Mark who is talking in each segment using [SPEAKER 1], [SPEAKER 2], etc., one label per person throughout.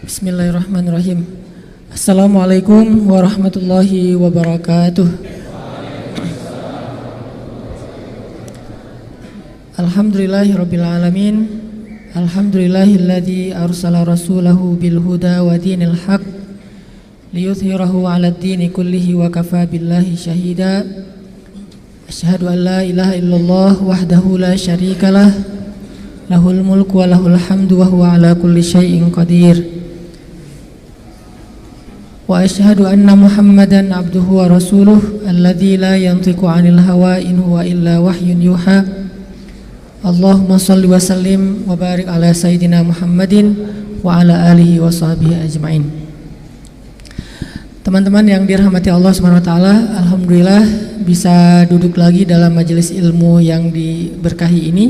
[SPEAKER 1] Bismillahirrahmanirrahim. Assalamualaikum warahmatullahi wabarakatuh. Alhamdulillahirabbil alamin. Alhamdulillahilladzi arsala rasulahu bil huda wa dinil haq liyudhhirahu 'alad dini kullihi wa kafaa billahi syahida. Asyhadu an la ilaha illallah wahdahu la syarikalah, lahul mulku wa lahul hamdu wa huwa 'ala kulli syai'in qadir. Wa asyhadu anna Muhammadan abduhu wa rasuluh alladzi la yantiqu 'anil hawa in huwa illa wahyun yuha. Allahumma shalli wa sallim wa barik ala sayyidina Muhammadin wa ala alihi wa sahbihi ajmain. Teman-teman yang dirahmati Allah Subhanahu wa taala, alhamdulillah bisa duduk lagi dalam majelis ilmu yang diberkahi ini.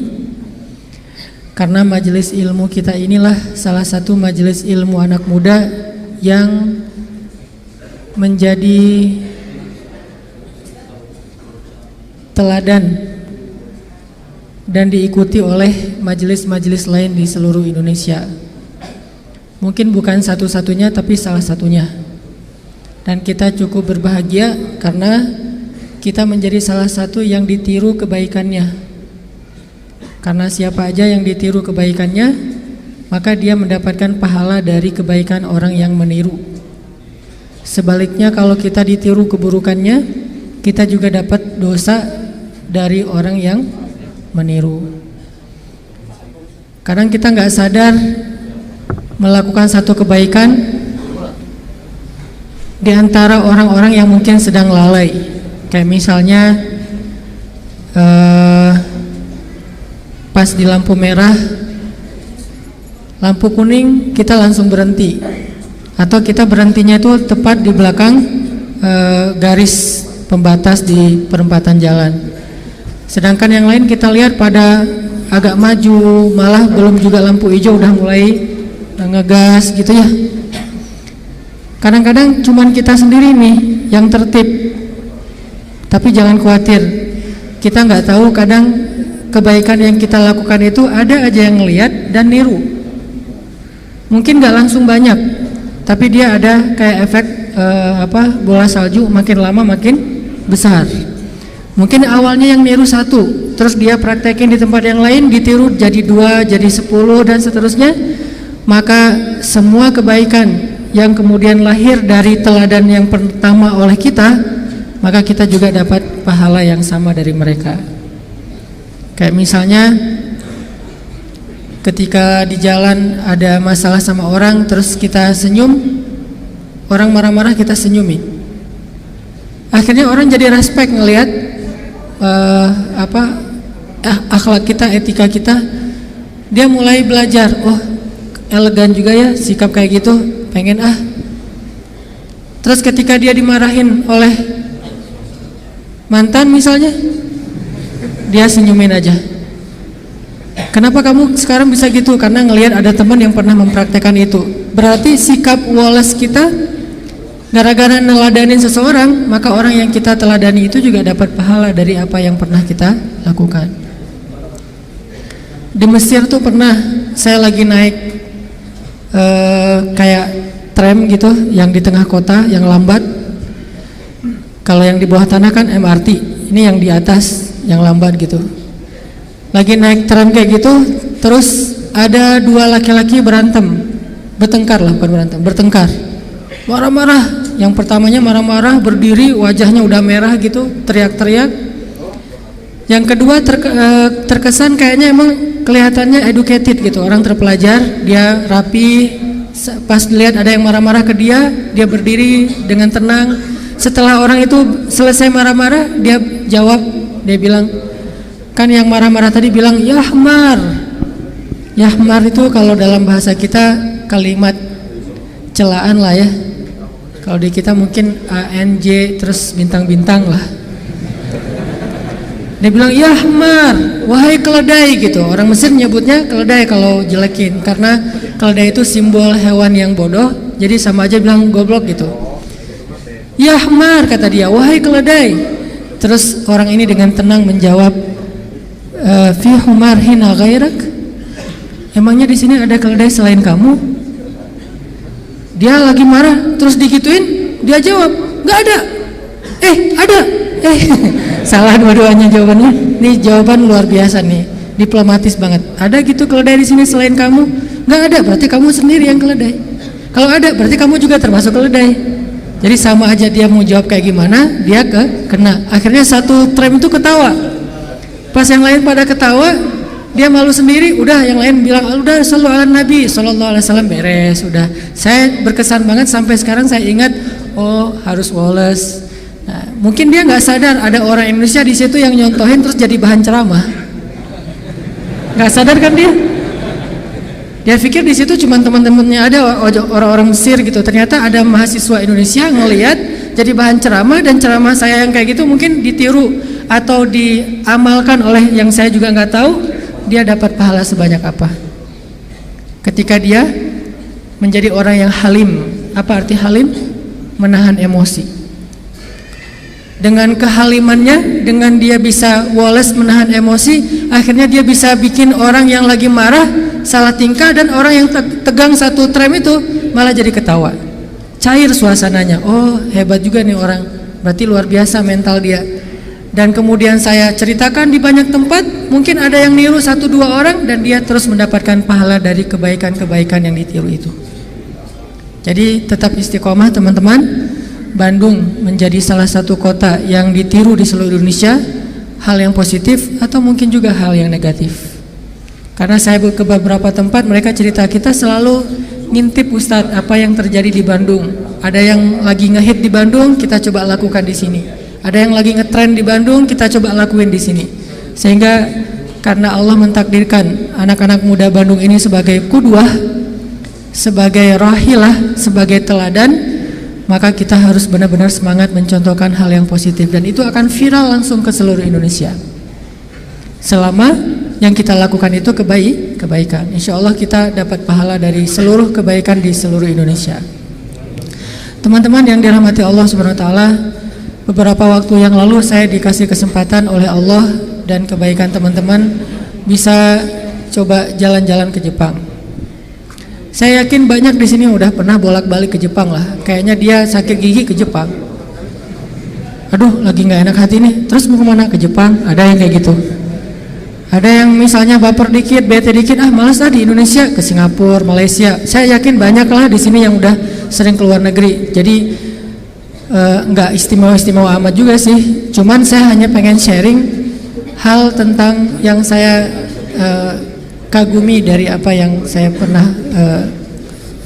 [SPEAKER 1] Karena majelis ilmu kita inilah salah satu majelis ilmu anak muda yang menjadi teladan dan diikuti oleh majelis-majelis lain di seluruh Indonesia. Mungkin bukan satu-satunya tapi salah satunya. Dan kita cukup berbahagia karena kita menjadi salah satu yang ditiru kebaikannya. Karena siapa aja yang ditiru kebaikannya, maka dia mendapatkan pahala dari kebaikan orang yang meniru. Sebaliknya kalau kita ditiru keburukannya, kita juga dapat dosa dari orang yang meniru. Kadang kita nggak sadar melakukan satu kebaikan di antara orang-orang yang mungkin sedang lalai. Kayak misalnya pas di lampu merah, lampu kuning kita langsung berhenti. Atau kita berhentinya itu tepat di belakang garis pembatas di perempatan jalan. Sedangkan yang lain kita lihat pada agak maju, malah belum juga lampu hijau udah mulai ngegas gitu ya. Kadang-kadang cuman kita sendiri nih yang tertib. Tapi jangan khawatir, kita nggak tahu kadang kebaikan yang kita lakukan itu ada aja yang ngelihat dan niru. Mungkin nggak langsung banyak, tapi dia ada kayak efek bola salju, makin lama makin besar. Mungkin awalnya yang niru satu, terus dia praktekin di tempat yang lain, ditiru jadi 2, jadi 10 dan seterusnya. Maka semua kebaikan yang kemudian lahir dari teladan yang pertama oleh kita, maka kita juga dapat pahala yang sama dari mereka. Kayak misalnya ketika di jalan ada masalah sama orang, terus kita senyum, orang marah-marah kita senyumin. Akhirnya orang jadi respect ngelihat akhlak kita, etika kita. Dia mulai belajar, oh elegan juga ya sikap kayak gitu, pengen Terus ketika dia dimarahin oleh mantan misalnya, dia senyumin aja. Kenapa kamu sekarang bisa gitu? Karena ngelihat ada teman yang pernah mempraktekkan itu. Berarti sikap woles kita gara-gara neladanin seseorang, maka orang yang kita teladani itu juga dapat pahala dari apa yang pernah kita lakukan. Di Mesir tuh pernah saya lagi naik kayak tram gitu yang di tengah kota yang lambat. Kalau yang di bawah tanah kan MRT, ini yang di atas yang lambat gitu. Lagi naik tram kayak gitu, terus ada 2 laki-laki berantem, bertengkar, marah-marah. Yang pertamanya marah-marah, berdiri, wajahnya udah merah gitu, teriak-teriak. Yang kedua terkesan kayaknya emang kelihatannya educated gitu, orang terpelajar, dia rapi. Pas dilihat ada yang marah-marah ke dia, dia berdiri dengan tenang. Setelah orang itu selesai marah-marah, dia jawab, dia bilang, kan yang marah-marah tadi bilang yahmar. Yahmar itu kalau dalam bahasa kita kalimat celaan lah ya. Kalau di kita mungkin ANJ terus bintang-bintang lah. Dia bilang yahmar, wahai keledai gitu. Orang Mesir nyebutnya keledai kalau jelekin, karena keledai itu simbol hewan yang bodoh. Jadi sama aja bilang goblok gitu. Yahmar kata dia, wahai keledai. Terus orang ini dengan tenang menjawab, fi humar hina ghairak. Emangnya di sini ada keledai selain kamu? Dia lagi marah, terus digituin, dia jawab, nggak ada. Ada. Salah dua-duanya jawabannya. Nih jawaban luar biasa nih, diplomatis banget. Ada gitu keledai di sini selain kamu? Nggak ada, berarti kamu sendiri yang keledai. Kalau ada, berarti kamu juga termasuk keledai. Jadi sama aja dia mau jawab kayak gimana, dia kena. Akhirnya satu tram itu ketawa. Pas yang lain pada ketawa, dia malu sendiri. Udah yang lain bilang, udah sallu ala Nabi sallallahu alaihi wasallam, beres. Udah. Saya berkesan banget sampai sekarang saya ingat, oh harus Wallace. Nah, mungkin dia nggak sadar ada orang Indonesia di situ yang nyontohin terus jadi bahan ceramah. Nggak sadar kan dia? Dia pikir di situ cuma teman-temannya ada orang-orang Mesir gitu. Ternyata ada mahasiswa Indonesia ngelihat jadi bahan ceramah, dan ceramah saya yang kayak gitu mungkin ditiru atau diamalkan oleh yang saya juga nggak tahu. Dia dapat pahala sebanyak apa ketika dia menjadi orang yang halim. Apa arti halim? Menahan emosi. Dengan kehalimannya, dengan dia bisa Wallace menahan emosi, akhirnya dia bisa bikin orang yang lagi marah salah tingkah, dan orang yang tegang satu tram itu malah jadi ketawa. Cair suasananya. Oh hebat juga nih orang, berarti luar biasa mental dia. Dan kemudian saya ceritakan di banyak tempat, mungkin ada yang niru 1-2 orang, dan dia terus mendapatkan pahala dari kebaikan-kebaikan yang ditiru itu. Jadi tetap istiqomah teman-teman. Bandung menjadi salah satu kota yang ditiru di seluruh Indonesia, hal yang positif atau mungkin juga hal yang negatif. Karena saya ke beberapa tempat, mereka cerita kita selalu ngintip Ustadz apa yang terjadi di Bandung. Ada yang lagi ngehit di Bandung, kita coba lakukan di sini. Ada yang lagi ngetrend di Bandung, kita coba lakuin di sini. Sehingga karena Allah mentakdirkan anak-anak muda Bandung ini sebagai qudwah, sebagai rahilah, sebagai teladan, maka kita harus benar-benar semangat mencontohkan hal yang positif, dan itu akan viral langsung ke seluruh Indonesia. Selama yang kita lakukan itu kebaikan, insya Allah kita dapat pahala dari seluruh kebaikan di seluruh Indonesia. Teman-teman yang dirahmati Allah Subhanahu Wa Taala, beberapa waktu yang lalu saya dikasih kesempatan oleh Allah dan kebaikan teman-teman bisa coba jalan-jalan ke Jepang. Saya yakin banyak di sini udah pernah bolak-balik ke Jepang lah. Kayaknya dia sakit gigi ke Jepang. Aduh, lagi nggak enak hati nih. Terus mau kemana? Ke Jepang. Ada yang kayak gitu. Ada yang misalnya baper dikit, bete dikit, malas di Indonesia, ke Singapura, Malaysia. Saya yakin banyak lah di sini yang udah sering keluar negeri. Jadi nggak istimewa-istimewa amat juga sih. Cuman saya hanya pengen sharing hal tentang yang saya kagumi dari apa yang saya pernah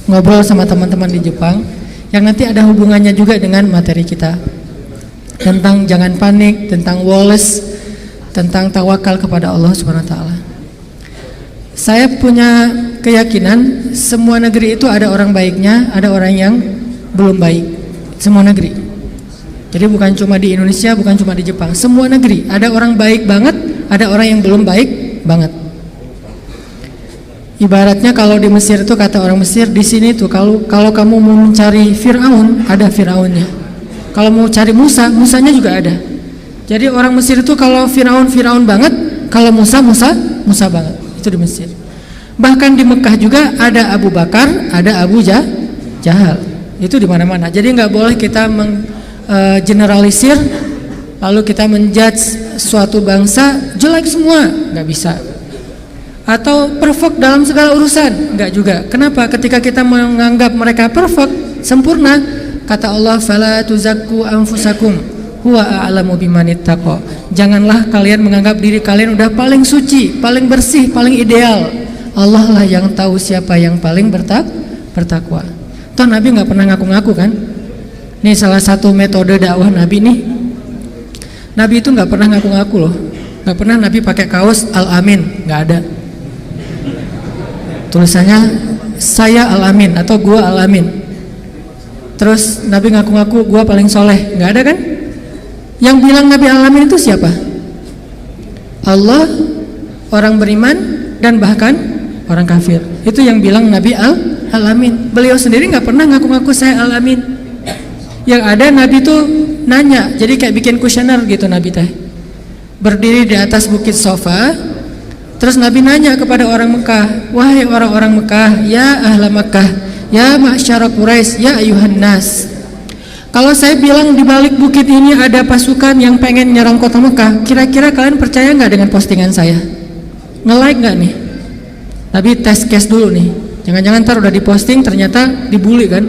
[SPEAKER 1] ngobrol sama teman-teman di Jepang, yang nanti ada hubungannya juga dengan materi kita tentang jangan panik, tentang Wallace, tentang tawakal kepada Allah Subhanahu Wa Taala. Saya punya keyakinan semua negeri itu ada orang baiknya, ada orang yang belum baik. Semua negeri. Jadi bukan cuma di Indonesia, bukan cuma di Jepang. Semua negeri ada orang baik banget, ada orang yang belum baik banget. Ibaratnya kalau di Mesir itu kata orang Mesir, di sini tuh kalau kamu mau mencari Fir'aun, ada Fir'aunnya. Kalau mau cari Musa, Musanya juga ada. Jadi orang Mesir itu kalau Fir'aun banget, kalau Musa banget. Itu di Mesir. Bahkan di Mekah juga ada Abu Bakar, ada Abu Jahal. Itu di mana-mana. Jadi nggak boleh kita generalisir, lalu kita menjudge suatu bangsa jelek semua, nggak bisa. Atau perfect dalam segala urusan, enggak juga. Kenapa? Ketika kita menganggap mereka perfect, sempurna, kata Allah, fala tuzakku anfusakum huwa a'lamu bimanittaqo. Janganlah kalian menganggap diri kalian udah paling suci, paling bersih, paling ideal. Allah lah yang tahu siapa yang paling bertakwa. Toh Nabi nggak pernah ngaku-ngaku kan? Ini salah satu metode dakwah Nabi nih. Nabi itu nggak pernah ngaku-ngaku loh. Nggak pernah Nabi pakai kaos Al-Amin, nggak ada. Tulisannya saya Al-Amin atau gua Al-Amin. Terus Nabi ngaku-ngaku gua paling soleh, nggak ada kan? Yang bilang Nabi Al-Amin itu siapa? Allah, orang beriman, dan bahkan orang kafir. Itu yang bilang Nabi Al-Amin. Beliau sendiri nggak pernah ngaku-ngaku saya Al-Amin. Yang ada Nabi tuh nanya, jadi kayak bikin kuesioner gitu Nabi teh. Berdiri di atas bukit Sofa, terus Nabi nanya kepada orang Mekah, wahai orang-orang Mekah, ya ahla Mekah, ya ma'syara Quraisy, ya ayuhan nas. Kalau saya bilang di balik bukit ini ada pasukan yang pengen nyerang kota Mekah, kira-kira kalian percaya nggak dengan postingan saya? Nge-like nggak nih? Tapi test case dulu nih. Jangan-jangan ntar udah diposting ternyata dibully kan?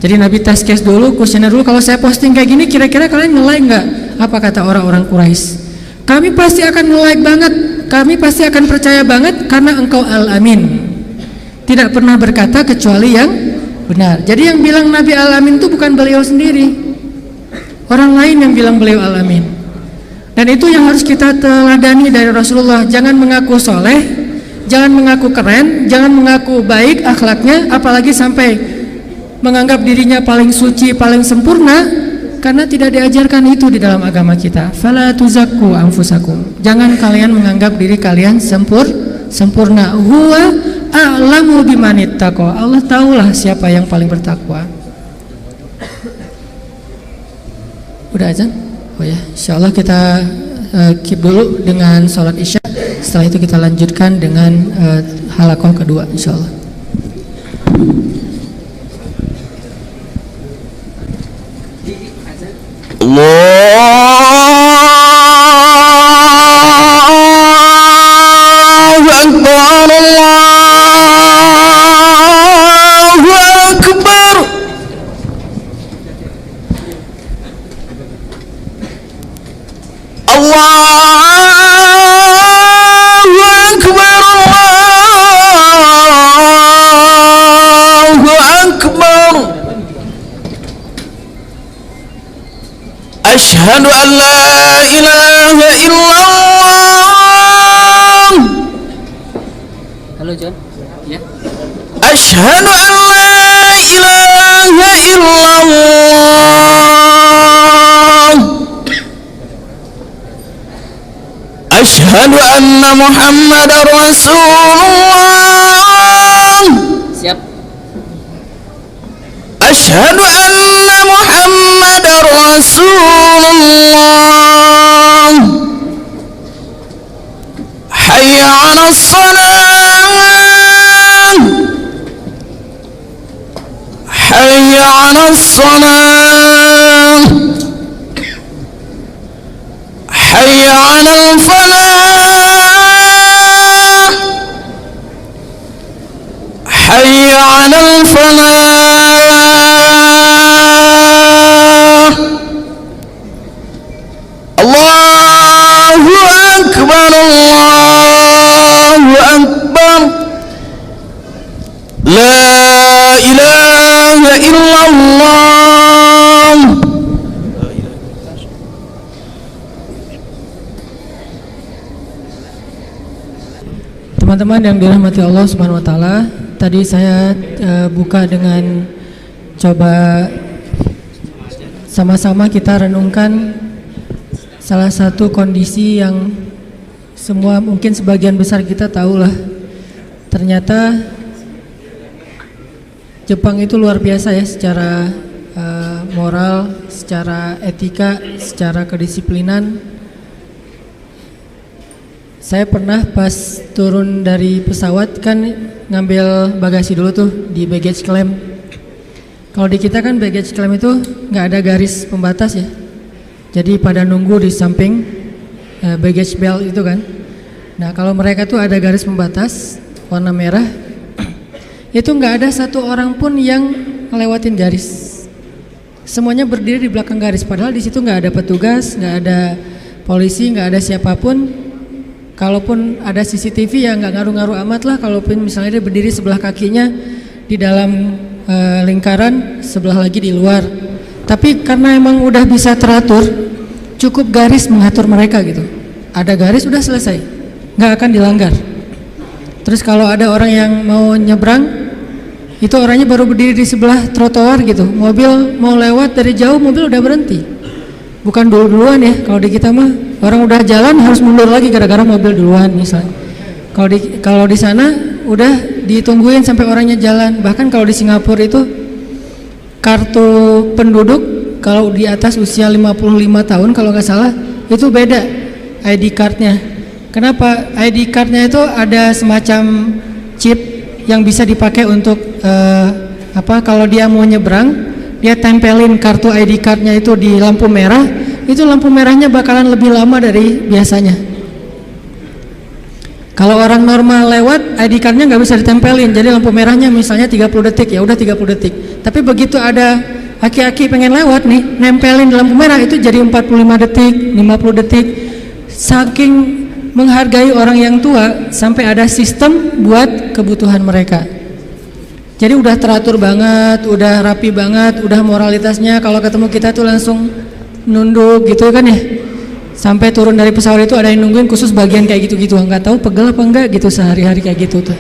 [SPEAKER 1] Jadi Nabi test case dulu, kuesioner dulu. Kalau saya posting kayak gini, kira-kira kalian nge-like nggak? Apa kata orang-orang Quraisy? Kami pasti akan nge-like banget. Kami pasti akan percaya banget karena engkau Al-Amin. Tidak pernah berkata kecuali yang benar. Jadi yang bilang Nabi Al-Amin itu bukan beliau sendiri. Orang lain yang bilang beliau Al-Amin. Dan itu yang harus kita teladani dari Rasulullah. Jangan mengaku soleh, jangan mengaku keren, jangan mengaku baik akhlaknya, apalagi sampai menganggap dirinya paling suci, paling sempurna, karena tidak diajarkan itu di dalam agama kita. Fala tuzakku anfusakum. Jangan kalian menganggap diri kalian sempurna. Huwa a'lamu bimanittaqo. Allah tahulah siapa yang paling bertakwa. Udah azan? Oh ya, insyaallah kita keep dulu dengan sholat isya. Setelah itu kita lanjutkan dengan halaqah kedua insyaallah.
[SPEAKER 2] Allahu Akbar, Allahu Akbar. Allahu Akbar, Allahu Akbar. Asyhadu an la ilaha illallah.
[SPEAKER 3] Halo John. Ya.
[SPEAKER 2] Asyhadu an la ilaha illallah. Asyhadu anna Muhammadar Rasulullah.
[SPEAKER 3] Siap.
[SPEAKER 2] Asyhadu anna Muhammadar Rasulullah. Hayya 'alas salam. Hayya 'alas salam. Hayya 'alal falah. Hayya 'alal falah. Allahu Akbar, Allahu Akbar. La ilaha illallah.
[SPEAKER 1] Teman-teman yang dirahmati Allah Subhanahu wa taala, tadi saya buka dengan coba sama-sama kita renungkan salah satu kondisi yang semua mungkin sebagian besar kita tahulah. Ternyata Jepang itu luar biasa ya secara moral, secara etika, secara kedisiplinan. Saya pernah pas turun dari pesawat kan ngambil bagasi dulu tuh di baggage claim. Kalau di kita kan baggage claim itu nggak ada garis pembatas ya. Jadi pada nunggu di samping baggage belt itu kan. Nah kalau mereka tuh ada garis pembatas warna merah, itu nggak ada satu orang pun yang ngelewatin garis. Semuanya berdiri di belakang garis. Padahal di situ nggak ada petugas, nggak ada polisi, nggak ada siapapun. Kalaupun ada CCTV ya nggak ngaruh-ngaruh amat lah. Kalaupun misalnya dia berdiri sebelah kakinya di dalam lingkaran, sebelah lagi di luar. Tapi karena emang udah bisa teratur, cukup garis mengatur mereka gitu. Ada garis udah selesai, nggak akan dilanggar. Terus kalau ada orang yang mau nyebrang, itu orangnya baru berdiri di sebelah trotoar gitu. Mobil mau lewat dari jauh, mobil udah berhenti. Bukan duluan ya. Kalau di kita mah orang udah jalan harus mundur lagi gara-gara mobil duluan misalnya. Kalau di sana udah ditungguin sampai orangnya jalan. Bahkan kalau di Singapura itu kartu penduduk kalau di atas usia 55 tahun kalau nggak salah itu beda ID cardnya. Kenapa? ID cardnya itu ada semacam chip yang bisa dipakai untuk kalau dia mau nyebrang, dia tempelin kartu ID cardnya itu di lampu merah, itu lampu merahnya bakalan lebih lama dari biasanya. Kalau orang normal lewat, ID cardnya nggak bisa ditempelin, jadi lampu merahnya misalnya 30 detik, ya udah 30 detik. Tapi begitu ada aki-aki pengen lewat nih, nempelin di lampu merah itu jadi 45 detik, 50 detik. Saking menghargai orang yang tua, sampai ada sistem buat kebutuhan mereka. Jadi udah teratur banget, udah rapi banget, udah moralitasnya kalau ketemu kita tuh langsung nunduk gitu kan ya. Sampai turun dari pesawat itu ada yang nungguin khusus bagian kayak gitu-gitu, nggak tahu pegel apa enggak gitu sehari-hari kayak gitu tuh.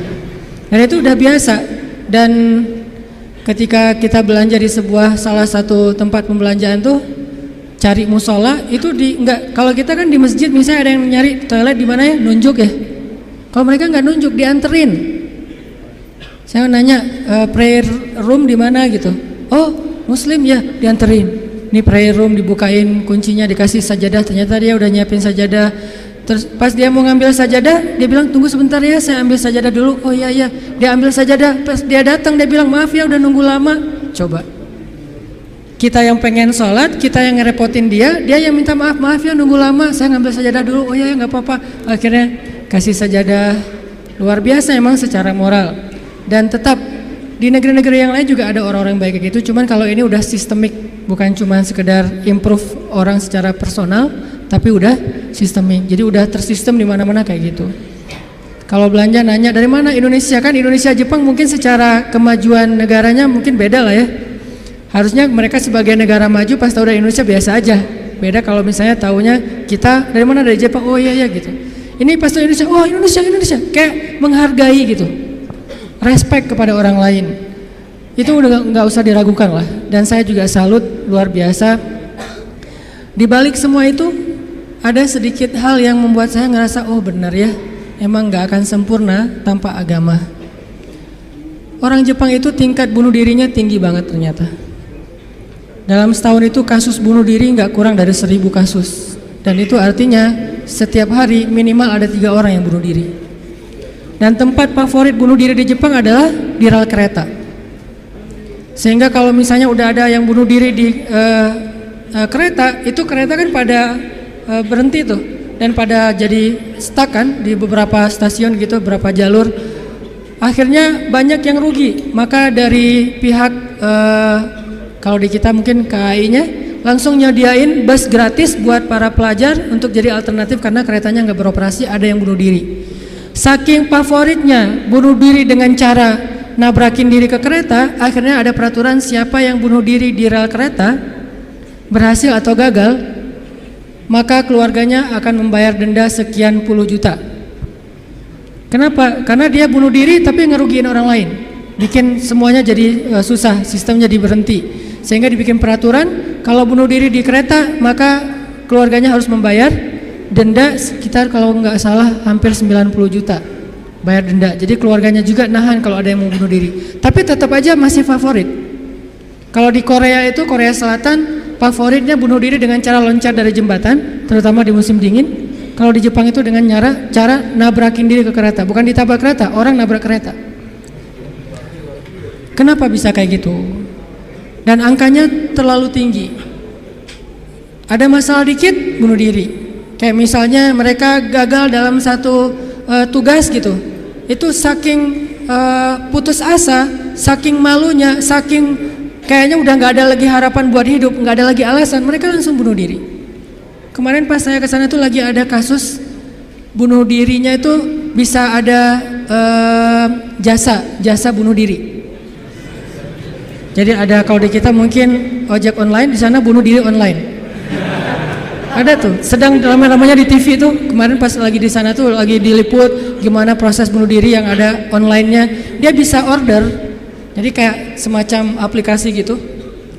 [SPEAKER 1] Dan itu udah biasa. Dan ketika kita belanja di salah satu tempat pembelanjaan tuh cari musola itu kalau kita kan di masjid misalnya ada yang nyari toilet di mana ya, nunjuk ya. Kalau mereka nggak nunjuk, dianterin. Saya nanya prayer room di mana gitu. Oh, Muslim ya, dianterin. Ini prayer room, dibukain kuncinya, dikasih sajadah, ternyata dia udah nyiapin sajadah. Terus pas dia mau ngambil sajadah, dia bilang tunggu sebentar ya, saya ambil sajadah dulu. Oh iya, dia ambil sajadah. Pas dia datang dia bilang maaf ya udah nunggu lama. Coba kita yang pengen sholat, kita yang ngerepotin dia yang minta maaf ya nunggu lama, saya ngambil sajadah dulu. Oh iya nggak apa-apa. Akhirnya kasih sajadah. Luar biasa emang secara moral. Dan tetap di negeri-negeri yang lain juga ada orang-orang baik kayak gitu. Cuman kalau ini udah sistemik, bukan cuma sekedar improve orang secara personal, tapi udah sistemik. Jadi udah tersistem di mana-mana kayak gitu. Kalau belanja nanya dari mana, Indonesia kan, Indonesia Jepang mungkin secara kemajuan negaranya mungkin beda lah ya. Harusnya mereka sebagai negara maju pas tahu dari Indonesia biasa aja. Beda kalau misalnya taunya kita dari mana, dari Jepang. Oh iya gitu. Ini pas tahu Indonesia, oh Indonesia, kayak menghargai gitu. Respect kepada orang lain. Itu udah nggak usah diragukan lah. Dan saya juga salut luar biasa. Di balik semua itu ada sedikit hal yang membuat saya ngerasa oh benar ya, emang nggak akan sempurna tanpa agama. Orang Jepang itu tingkat bunuh dirinya tinggi banget ternyata. Dalam setahun itu kasus bunuh diri nggak kurang dari 1000 kasus. Dan itu artinya setiap hari minimal ada 3 orang yang bunuh diri. Dan tempat favorit bunuh diri di Jepang adalah di rel kereta. Sehingga kalau misalnya udah ada yang bunuh diri di kereta, itu kereta kan pada berhenti tuh dan pada jadi stuck kan di beberapa stasiun gitu, beberapa jalur. Akhirnya banyak yang rugi. Maka dari pihak kalau di kita mungkin KAI-nya langsung nyediain bus gratis buat para pelajar untuk jadi alternatif karena keretanya nggak beroperasi, ada yang bunuh diri. Saking favoritnya bunuh diri dengan cara nabrakin diri ke kereta, akhirnya ada peraturan siapa yang bunuh diri di rel kereta berhasil atau gagal, maka keluarganya akan membayar denda sekian puluh juta. Kenapa? Karena dia bunuh diri tapi ngerugiin orang lain, bikin semuanya jadi susah, sistemnya diberhenti. Sehingga dibikin peraturan kalau bunuh diri di kereta maka keluarganya harus membayar denda sekitar kalau nggak salah hampir 90 juta bayar denda. Jadi keluarganya juga nahan kalau ada yang mau bunuh diri. Tapi tetap aja masih favorit. Kalau di Korea itu, Korea Selatan favoritnya bunuh diri dengan cara loncat dari jembatan, terutama di musim dingin. Kalau di Jepang itu dengan cara nabrakin diri ke kereta, bukan ditabrak kereta, orang nabrak kereta. Kenapa bisa kayak gitu? Dan angkanya terlalu tinggi. Ada masalah dikit bunuh diri. Kayak misalnya mereka gagal dalam satu tugas gitu. Itu saking putus asa, saking malunya, saking kayaknya udah nggak ada lagi harapan buat hidup, nggak ada lagi alasan, mereka langsung bunuh diri. Kemarin pas saya kesana tuh lagi ada kasus bunuh dirinya itu bisa ada jasa bunuh diri. Jadi ada kalau di kita mungkin ojek online, di sana bunuh diri online. Ada tuh, sedang ramai-ramainya di TV tuh. Kemarin pas lagi di sana tuh lagi diliput gimana proses bunuh diri yang ada online-nya. Dia bisa order. Jadi kayak semacam aplikasi gitu.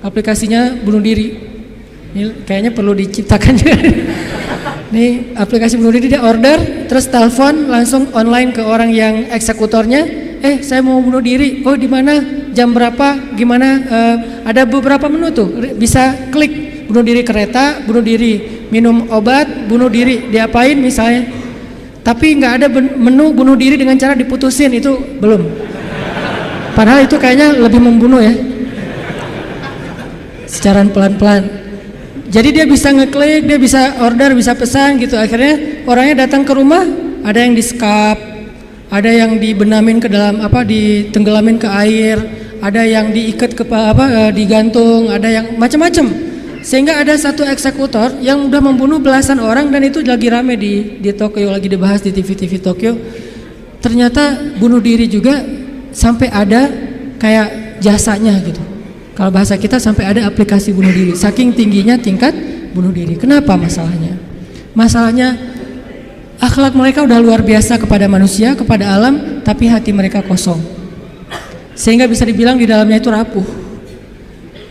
[SPEAKER 1] Aplikasinya bunuh diri. Ini kayaknya perlu diciptakan juga. Nih aplikasi bunuh diri, dia order, terus telepon langsung online ke orang yang eksekutornya. Saya mau bunuh diri. Oh di mana? Jam berapa? Gimana? Ada beberapa menu tuh. Bisa klik. Bunuh diri kereta, bunuh diri minum obat, bunuh diri diapain misalnya. Tapi nggak ada menu bunuh diri dengan cara diputusin, itu belum. Padahal itu kayaknya lebih membunuh ya. Secara pelan-pelan. Jadi dia bisa ngeklik, dia bisa order, bisa pesan gitu. Akhirnya orangnya datang ke rumah, ada yang di-skap, ada yang dibenamin ke dalam ditenggelamin ke air, ada yang diikat ke digantung, ada yang macam-macam. Sehingga ada satu eksekutor yang udah membunuh belasan orang dan itu lagi rame di Tokyo, lagi dibahas di TV-TV Tokyo. Ternyata bunuh diri juga sampai ada kayak jasanya gitu. Kalau bahasa kita sampai ada aplikasi bunuh diri. Saking tingginya tingkat bunuh diri. Kenapa masalahnya? Masalahnya akhlak mereka udah luar biasa kepada manusia, kepada alam, tapi hati mereka kosong. Sehingga bisa dibilang di dalamnya itu rapuh.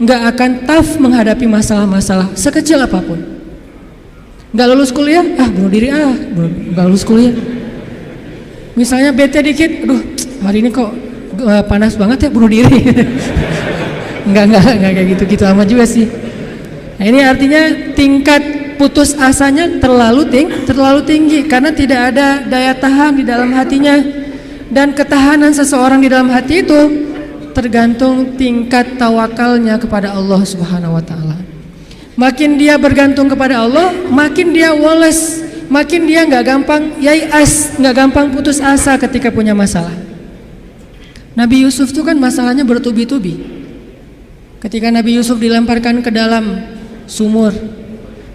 [SPEAKER 1] Nggak akan tough menghadapi masalah-masalah sekecil apapun. Nggak lulus kuliah, bunuh diri nggak lulus kuliah. Misalnya bete dikit, aduh hari ini kok panas banget ya, bunuh diri. Enggak kayak gitu amat juga sih. Nah, ini artinya tingkat putus asanya terlalu tinggi karena tidak ada daya tahan di dalam hatinya. Dan ketahanan seseorang di dalam hati itu tergantung tingkat tawakalnya kepada Allah Subhanahu wa taala. Makin dia bergantung kepada Allah, makin dia woles, makin dia nggak gampang yai'as, nggak gampang putus asa ketika punya masalah. Nabi Yusuf itu kan masalahnya bertubi-tubi. Ketika Nabi Yusuf dilemparkan ke dalam sumur,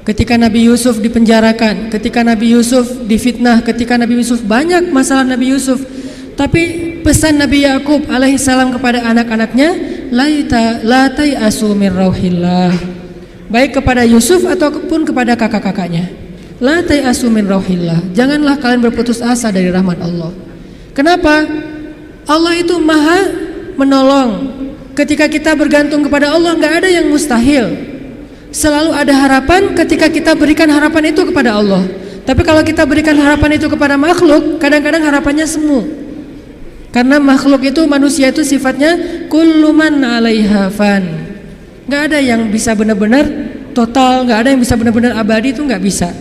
[SPEAKER 1] ketika Nabi Yusuf dipenjarakan, ketika Nabi Yusuf difitnah, ketika Nabi Yusuf banyak masalah Nabi Yusuf. Tapi pesan Nabi Yakub alaihissalam kepada anak-anaknya, la tai'asu min rauhillah. Baik kepada Yusuf ataupun kepada kakak-kakaknya. La tai'asu min rauhillah. Janganlah kalian berputus asa dari rahmat Allah. Kenapa? Allah itu Maha menolong. Ketika kita bergantung kepada Allah, nggak ada yang mustahil. Selalu ada harapan ketika kita berikan harapan itu kepada Allah. Tapi kalau kita berikan harapan itu kepada makhluk, kadang-kadang harapannya semu. Karena makhluk itu, manusia itu sifatnya kullu man 'alaiha fan. Nggak ada yang bisa benar-benar total, nggak ada yang bisa benar-benar abadi, itu nggak bisa.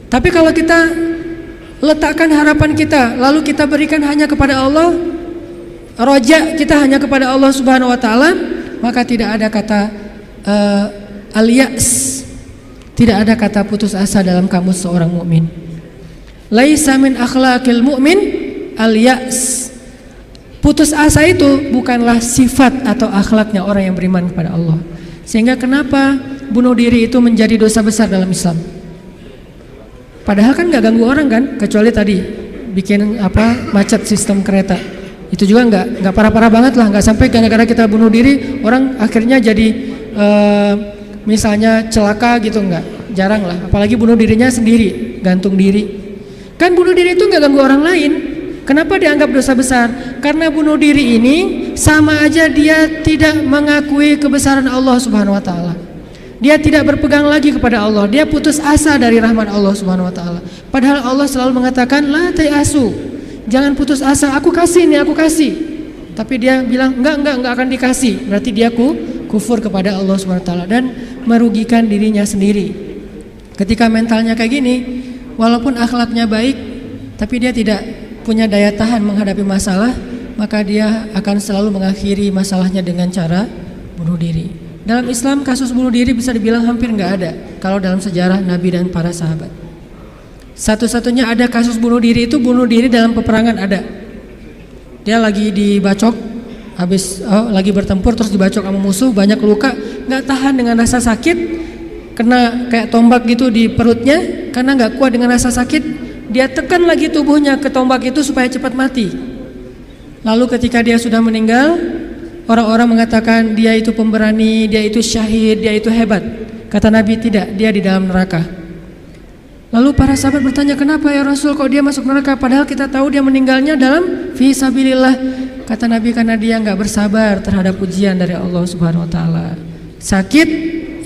[SPEAKER 1] Tapi kalau kita letakkan harapan kita, lalu kita berikan hanya kepada Allah, roja kita hanya kepada Allah Subhanahu wa taala, maka tidak ada kata al-ya's, tidak ada kata putus asa dalam kamus seorang mukmin. Laisa min akhlaqil mu'min al-ya's. Putus asa itu bukanlah sifat atau akhlaknya orang yang beriman kepada Allah. Sehingga kenapa bunuh diri itu menjadi dosa besar dalam Islam? Padahal kan nggak ganggu orang kan, kecuali tadi bikin macet sistem kereta. Itu juga nggak parah-parah banget lah, nggak sampai gara-gara kita bunuh diri orang akhirnya jadi misalnya celaka gitu, nggak, jarang lah. Apalagi bunuh dirinya sendiri, gantung diri. Kan bunuh diri itu nggak ganggu orang lain. Kenapa dianggap dosa besar? Karena bunuh diri ini sama aja dia tidak mengakui kebesaran Allah Subhanahu wa taala. Dia tidak berpegang lagi kepada Allah. Dia putus asa dari rahmat Allah Subhanahu wa taala. Padahal Allah selalu mengatakan la ta'asu. Jangan putus asa, aku kasih nih, aku kasih. Tapi dia bilang enggak akan dikasih. Berarti dia kufur kepada Allah Subhanahu wa taala dan merugikan dirinya sendiri. Ketika mentalnya kayak gini, walaupun akhlaknya baik, tapi dia tidak punya daya tahan menghadapi masalah, maka dia akan selalu mengakhiri masalahnya dengan cara bunuh diri. Dalam Islam kasus bunuh diri bisa dibilang hampir nggak ada kalau dalam sejarah Nabi dan para sahabat. Satu-satunya ada kasus bunuh diri itu bunuh diri dalam peperangan ada. Dia lagi dibacok, lagi bertempur terus dibacok sama musuh, banyak luka, nggak tahan dengan rasa sakit, kena kayak tombak gitu di perutnya, karena nggak kuat dengan rasa sakit. Dia tekan lagi tubuhnya ke tombak itu supaya cepat mati. Lalu ketika dia sudah meninggal, orang-orang mengatakan dia itu pemberani, dia itu syahid, dia itu hebat. Kata Nabi tidak, dia di dalam neraka. Lalu para sahabat bertanya, kenapa ya Rasul kok dia masuk neraka? Padahal kita tahu dia meninggalnya dalam fi sabilillah. Kata Nabi karena dia nggak bersabar terhadap ujian dari Allah Subhanahu wa taala. Sakit,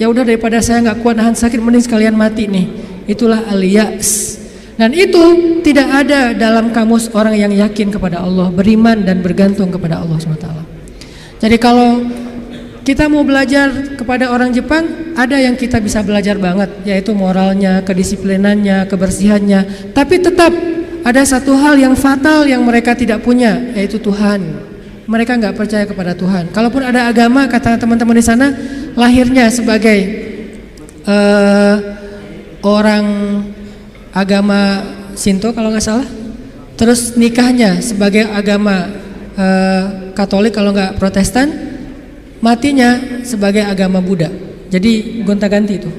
[SPEAKER 1] ya udah daripada saya nggak kuat nahan sakit, mending sekalian mati nih. Itulah al-ya's. Dan itu tidak ada dalam kamus orang yang yakin kepada Allah, beriman dan bergantung kepada Allah SWT. Jadi kalau kita mau belajar kepada orang Jepang, ada yang kita bisa belajar banget, yaitu moralnya, kedisiplinannya, kebersihannya. Tapi tetap ada satu hal yang fatal yang mereka tidak punya, yaitu Tuhan. mereka nggak percaya kepada Tuhan. Kalaupun ada agama, kata teman-teman di sana, lahirnya sebagai orang agama Shinto kalau nggak salah, terus nikahnya sebagai agama Katolik kalau nggak Protestan, matinya sebagai agama Buddha. Jadi gonta-ganti itu.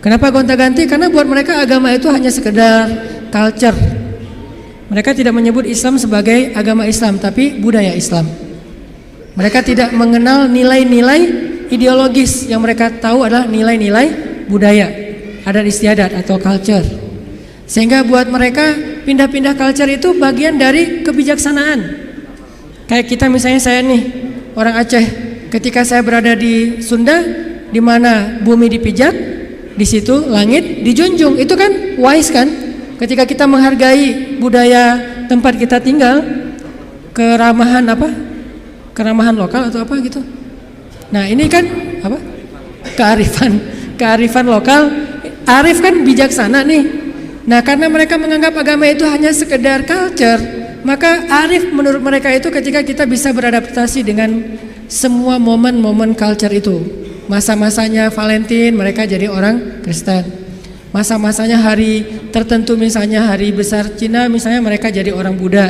[SPEAKER 1] Kenapa gonta-ganti? Karena buat mereka agama itu hanya sekedar culture. Mereka tidak menyebut Islam sebagai agama Islam, tapi budaya Islam. Mereka tidak mengenal nilai-nilai ideologis. Yang mereka tahu adalah nilai-nilai budaya, adat istiadat atau culture. Sehingga buat mereka pindah-pindah culture itu bagian dari kebijaksanaan. Kayak kita misalnya, saya nih orang Aceh, ketika saya berada di Sunda, di mana bumi dipijak, di situ langit dijunjung. Itu kan wise kan? Ketika kita menghargai budaya tempat kita tinggal, keramahan apa? Keramahan lokal atau apa gitu. Nah, ini kan apa? Kearifan lokal. Arif kan bijaksana nih. Nah, karena mereka menganggap agama itu hanya sekedar culture, maka arif menurut mereka itu ketika kita bisa beradaptasi dengan semua momen-momen culture itu. Masa-masanya Valentine, mereka jadi orang Kristen. Masa-masanya hari tertentu, misalnya hari besar Cina, misalnya mereka jadi orang Buddha.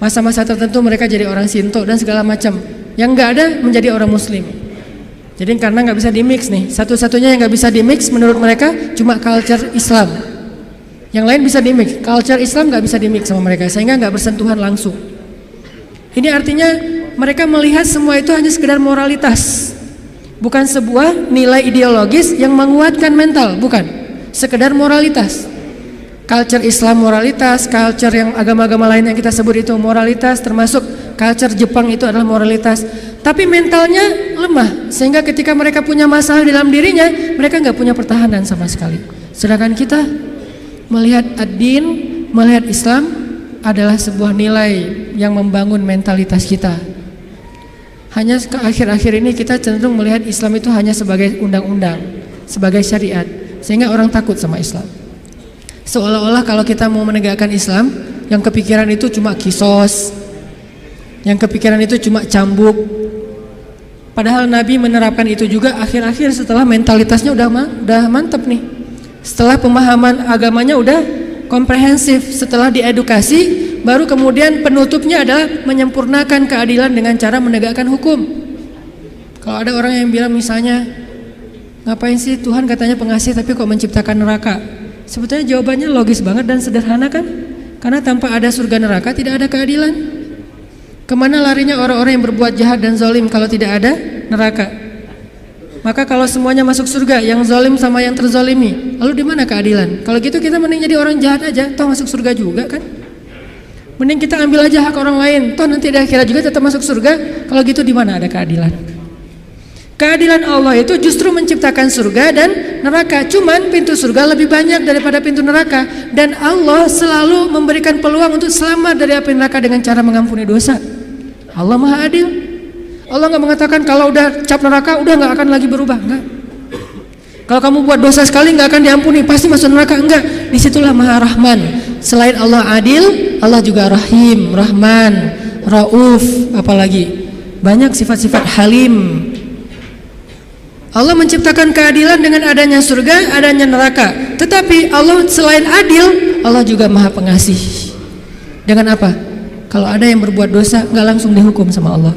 [SPEAKER 1] Masa-masa tertentu mereka jadi orang Shinto dan segala macam. Yang nggak ada menjadi orang Muslim. Jadi karena nggak bisa dimix nih, satu-satunya yang nggak bisa dimix menurut mereka cuma culture Islam. Yang lain bisa dimix, culture Islam nggak bisa dimix sama mereka, sehingga nggak bersentuhan langsung. Ini artinya mereka melihat semua itu hanya sekedar moralitas, bukan sebuah nilai ideologis yang menguatkan mental, bukan. Sekedar moralitas. Culture Islam moralitas, culture yang agama-agama lain yang kita sebut itu moralitas, termasuk culture Jepang itu adalah moralitas. Tapi mentalnya lemah, sehingga ketika mereka punya masalah di dalam dirinya, mereka nggak punya pertahanan sama sekali. Sedangkan kita melihat ad-din, melihat Islam adalah sebuah nilai yang membangun mentalitas kita. Hanya ke akhir-akhir ini kita cenderung melihat Islam itu hanya sebagai undang-undang, sebagai syariat, sehingga orang takut sama Islam. Seolah-olah kalau kita mau menegakkan Islam, yang kepikiran itu cuma kisos, yang kepikiran itu cuma cambuk. Padahal Nabi menerapkan itu juga akhir-akhir setelah mentalitasnya udah mantep nih. Setelah pemahaman agamanya udah komprehensif, setelah diedukasi, baru kemudian penutupnya adalah menyempurnakan keadilan dengan cara menegakkan hukum. Kalau ada orang yang bilang misalnya, ngapain sih Tuhan katanya pengasih tapi kok menciptakan neraka? Sebetulnya jawabannya logis banget dan sederhana kan? Karena tanpa ada surga neraka tidak ada keadilan. Kemana larinya orang-orang yang berbuat jahat dan zalim kalau tidak ada neraka? Maka kalau semuanya masuk surga, yang zalim sama yang terzalimi, lalu di mana keadilan? Kalau gitu kita mending jadi orang jahat aja, toh masuk surga juga kan? Mending kita ambil aja hak orang lain, toh nanti di akhirat juga tetap masuk surga. Kalau gitu di mana ada keadilan? Keadilan Allah itu justru menciptakan surga dan neraka. Cuman pintu surga lebih banyak daripada pintu neraka, dan Allah selalu memberikan peluang untuk selamat dari api neraka dengan cara mengampuni dosa. Allah Maha Adil. Allah nggak mengatakan kalau udah cap neraka udah nggak akan lagi berubah, enggak. Kalau kamu buat dosa sekali nggak akan diampuni, pasti masuk neraka, enggak. Disitulah Maha Rahman. Selain Allah adil, Allah juga Rahim, Rahman, Rauf, apalagi banyak sifat-sifat Halim. Allah menciptakan keadilan dengan adanya surga, adanya neraka. Tetapi Allah selain adil, Allah juga Maha Pengasih. Dengan apa? Kalau ada yang berbuat dosa, nggak langsung dihukum sama Allah.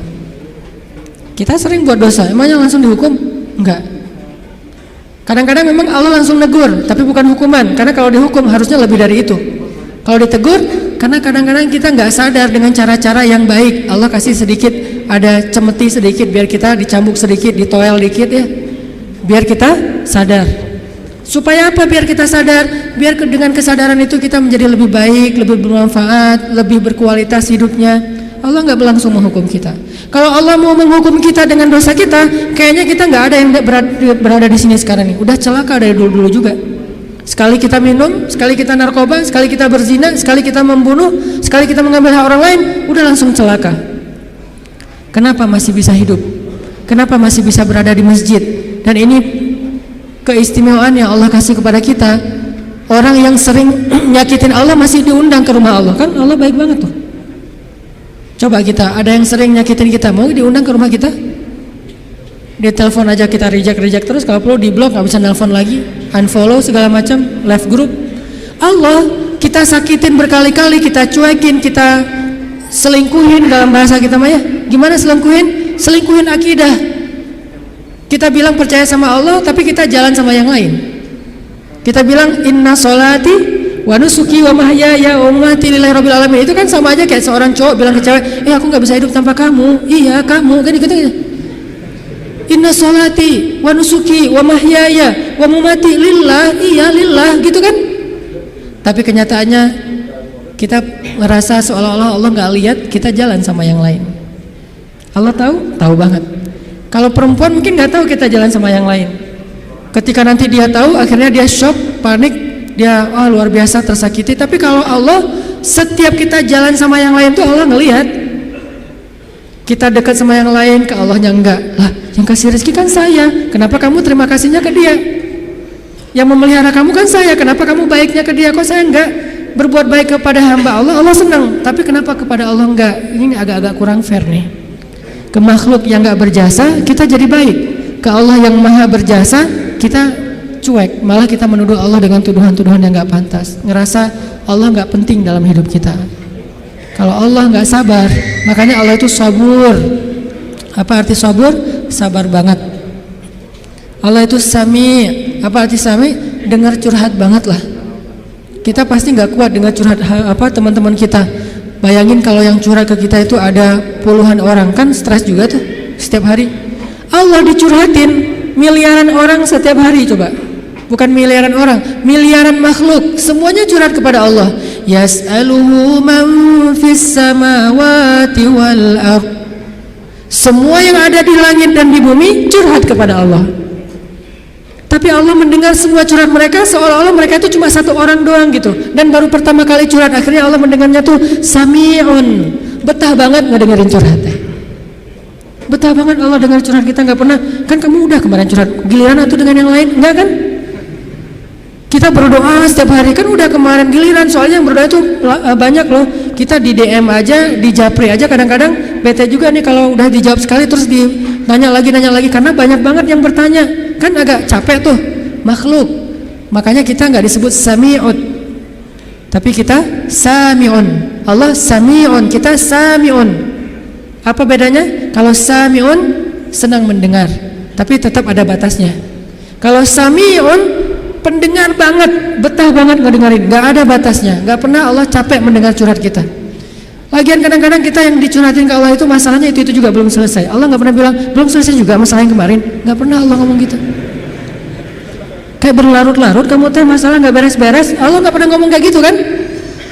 [SPEAKER 1] Kita sering buat dosa, emangnya langsung dihukum? Enggak. Kadang-kadang memang Allah langsung negur, tapi bukan hukuman. Karena kalau dihukum harusnya lebih dari itu. Kalau ditegur, karena kadang-kadang kita nggak sadar dengan cara-cara yang baik. Allah kasih sedikit, ada cemeti sedikit biar kita dicambuk sedikit, ditoel dikit ya, biar kita sadar. Supaya apa? Biar kita sadar, biar dengan kesadaran itu kita menjadi lebih baik, lebih bermanfaat, lebih berkualitas hidupnya. Allah nggak langsung menghukum kita. Kalau Allah mau menghukum kita dengan dosa kita, kayaknya kita nggak ada yang berada di sini sekarang nih. Udah celaka dari dulu-dulu juga. Sekali kita minum, sekali kita narkoba, sekali kita berzina, sekali kita membunuh, sekali kita mengambil hak orang lain, udah langsung celaka. Kenapa masih bisa hidup? Kenapa masih bisa berada di masjid? Dan ini keistimewaan yang Allah kasih kepada kita. Orang yang sering nyakitin Allah masih diundang ke rumah Allah, kan Allah baik banget tuh. Coba kita, ada yang sering nyakitin kita, mau diundang ke rumah kita? Dia telepon aja kita reject terus, kalau perlu di blok, nggak bisa nelpon lagi, unfollow segala macam, left group. Allah kita sakitin berkali-kali, kita cuekin, kita selingkuhin dalam bahasa kita mah ya. Gimana selingkuhin? Selingkuhin akidah. Kita bilang percaya sama Allah, tapi kita jalan sama yang lain. Kita bilang inna sholati wa nusuki wa mahyaya wa mamati lillahi rabbil alamin. Itu kan sama aja kayak seorang cowok bilang ke cewek, aku nggak bisa hidup tanpa kamu. Iya kamu kan gitu. Inna sholati wa nusuki wa mahyaya wa mamati lillah. Iya lillah gitu kan. Tapi kenyataannya kita merasa seolah-olah Allah nggak lihat, kita jalan sama yang lain. Allah tahu banget. Kalau perempuan mungkin nggak tahu kita jalan sama yang lain. Ketika nanti dia tahu, akhirnya dia shock, panik, dia luar biasa tersakiti. Tapi kalau Allah, setiap kita jalan sama yang lain tuh Allah ngelihat. Kita dekat sama yang lain, ke Allahnya enggak. Lah, yang kasih rezeki kan saya. Kenapa kamu terima kasihnya ke dia? Yang memelihara kamu kan saya. Kenapa kamu baiknya ke dia? Kok saya enggak berbuat baik kepada hamba Allah? Allah senang. Tapi kenapa kepada Allah enggak? Ini agak-agak kurang fair nih. Ke makhluk yang enggak berjasa, kita jadi baik. Ke Allah yang maha berjasa, kita cuek, malah kita menuduh Allah dengan tuduhan-tuduhan yang gak pantas, ngerasa Allah gak penting dalam hidup kita. Kalau Allah gak sabar, makanya Allah itu sabur. Apa arti sabur? Sabar banget. Allah itu sami. Apa arti sami? Dengar curhat banget lah. Kita pasti gak kuat dengar curhat teman-teman kita. Bayangin kalau yang curhat ke kita itu ada puluhan orang, kan stres juga tuh setiap hari. Allah dicurhatin miliaran orang setiap hari, coba. Bukan miliaran orang, miliaran makhluk, semuanya curhat kepada Allah. Yas'aluhu man fis samawati wal ardh. Semua yang ada di langit dan di bumi curhat kepada Allah. Tapi Allah mendengar semua curhat mereka seolah-olah mereka itu cuma satu orang doang gitu. Dan baru pertama kali curhat, akhirnya Allah mendengarnya tuh sami'un. Betah banget ngedengerin curhatnya. Betah banget Allah dengar curhat kita, nggak pernah. Kan kamu udah kemarin curhat, giliran atau dengan yang lain, enggak kan? Kita berdoa setiap hari, kan udah kemarin giliran. Soalnya yang berdoa itu banyak loh. Kita di DM aja, di japri aja kadang-kadang bete juga nih kalau udah dijawab sekali terus nanya lagi karena banyak banget yang bertanya. Kan agak capek tuh makhluk. Makanya kita nggak disebut sami'un, tapi kita sami'un. Allah sami'un, kita sami'un. Apa bedanya? Kalau sami'un senang mendengar, tapi tetap ada batasnya. Kalau sami'un pendengar banget, betah banget ngedengerin, nggak ada batasnya, nggak pernah Allah capek mendengar curhat kita. Lagian kadang-kadang kita yang dicurhatin ke Allah itu masalahnya itu juga belum selesai. Allah nggak pernah bilang belum selesai juga masalah yang kemarin, nggak pernah Allah ngomong gitu. Kayak berlarut-larut kamu teh masalah nggak beres-beres, Allah nggak pernah ngomong kayak gitu kan?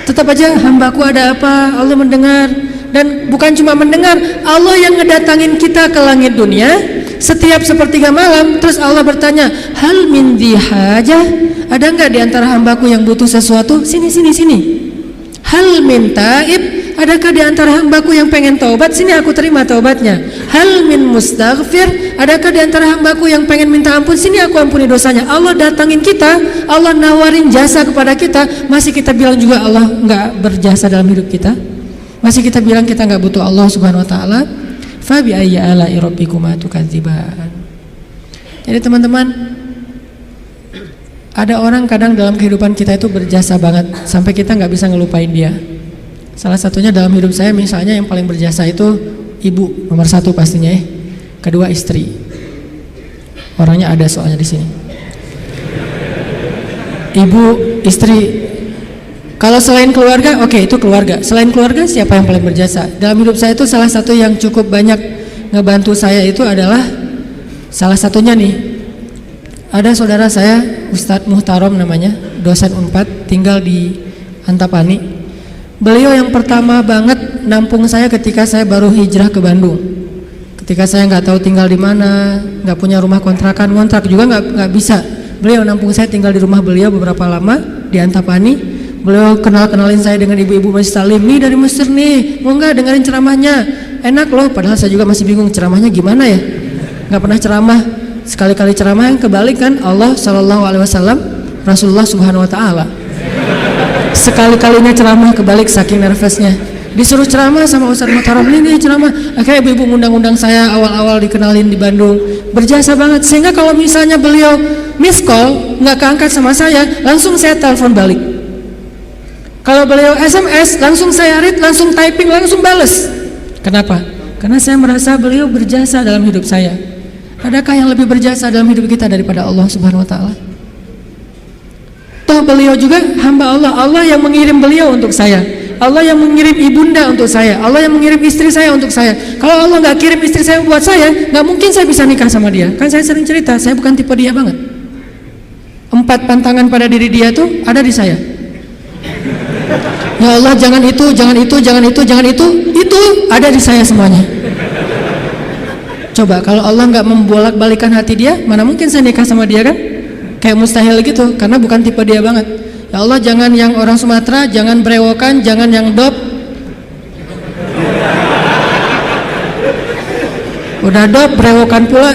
[SPEAKER 1] Tetap aja hambaku ada apa, Allah mendengar. Dan bukan cuma mendengar, Allah yang ngedatangin kita ke langit dunia setiap sepertiga malam. Terus Allah bertanya, hal min dihajah, ada nggak di antara hambaku yang butuh sesuatu? Sini. Hal min taib, adakah di antara hambaku yang pengen taubat? Sini aku terima taubatnya. Hal min mustaghfir, adakah di antara hambaku yang pengen minta ampun? Sini aku ampuni dosanya. Allah datangin kita, Allah nawarin jasa kepada kita, masih kita bilang juga Allah nggak berjasa dalam hidup kita. Masih kita bilang kita nggak butuh Allah Subhanahu Wa Taala. Fa bi ayyi ala'i rabbikuma tukadziban. Jadi teman-teman, ada orang kadang dalam kehidupan kita itu berjasa banget sampai kita nggak bisa ngelupain dia. Salah satunya dalam hidup saya misalnya yang paling berjasa itu ibu nomor satu pastinya ya. Kedua istri. Orangnya ada soalnya di sini. Ibu, istri. Kalau selain keluarga, oke, itu keluarga. Selain keluarga, siapa yang paling berjasa? Dalam hidup saya itu salah satu yang cukup banyak ngebantu saya itu adalah salah satunya nih. Ada saudara saya, Ustadz Muhtarom namanya, dosen Unpad, tinggal di Antapani. Beliau yang pertama banget nampung saya ketika saya baru hijrah ke Bandung. Ketika saya nggak tahu tinggal di mana, nggak punya rumah kontrakan, ngontrak juga nggak bisa. Beliau nampung saya tinggal di rumah beliau beberapa lama di Antapani. Beliau kenalin saya dengan ibu-ibu Masjid Salim, nih dari Mesir nih, mau nggak dengerin ceramahnya? Enak loh, padahal saya juga masih bingung ceramahnya gimana ya, nggak pernah ceramah. Sekali-kali ceramah yang kebalik kan Allah Shallallahu Alaihi Wasallam, Rasulullah Subhanahu Wa Taala. Sekali-kalinya ceramah kebalik saking nervousnya. Disuruh ceramah sama Ustadz Muhtaram, ini ceramah. Akhirnya ibu-ibu ngundang-undang saya, awal-awal dikenalin di Bandung. Berjasa banget, sehingga kalau misalnya beliau miss call, nggak keangkat sama saya, langsung saya telepon balik. Kalau beliau SMS, langsung saya read, langsung typing, langsung bales. Kenapa? Karena saya merasa beliau berjasa dalam hidup saya. Adakah yang lebih berjasa dalam hidup kita daripada Allah Subhanahu wa Ta'ala? Toh beliau juga hamba Allah, Allah yang mengirim beliau untuk saya, Allah yang mengirim ibunda untuk saya, Allah yang mengirim istri saya untuk saya. Kalau Allah nggak kirim istri saya buat saya, nggak mungkin saya bisa nikah sama dia. Kan saya sering cerita, saya bukan tipe dia banget. 4 pantangan pada diri dia tuh ada di saya. Ya Allah, jangan itu, jangan itu, jangan itu, jangan itu ada di saya semuanya. Coba kalau Allah nggak membolak-balikan hati dia, mana mungkin saya nikah sama dia kan? Kayak mustahil gitu, karena bukan tipe dia banget. Ya Allah, jangan yang orang Sumatera, jangan brewokan, jangan yang dop. Udah dop, brewokan pula.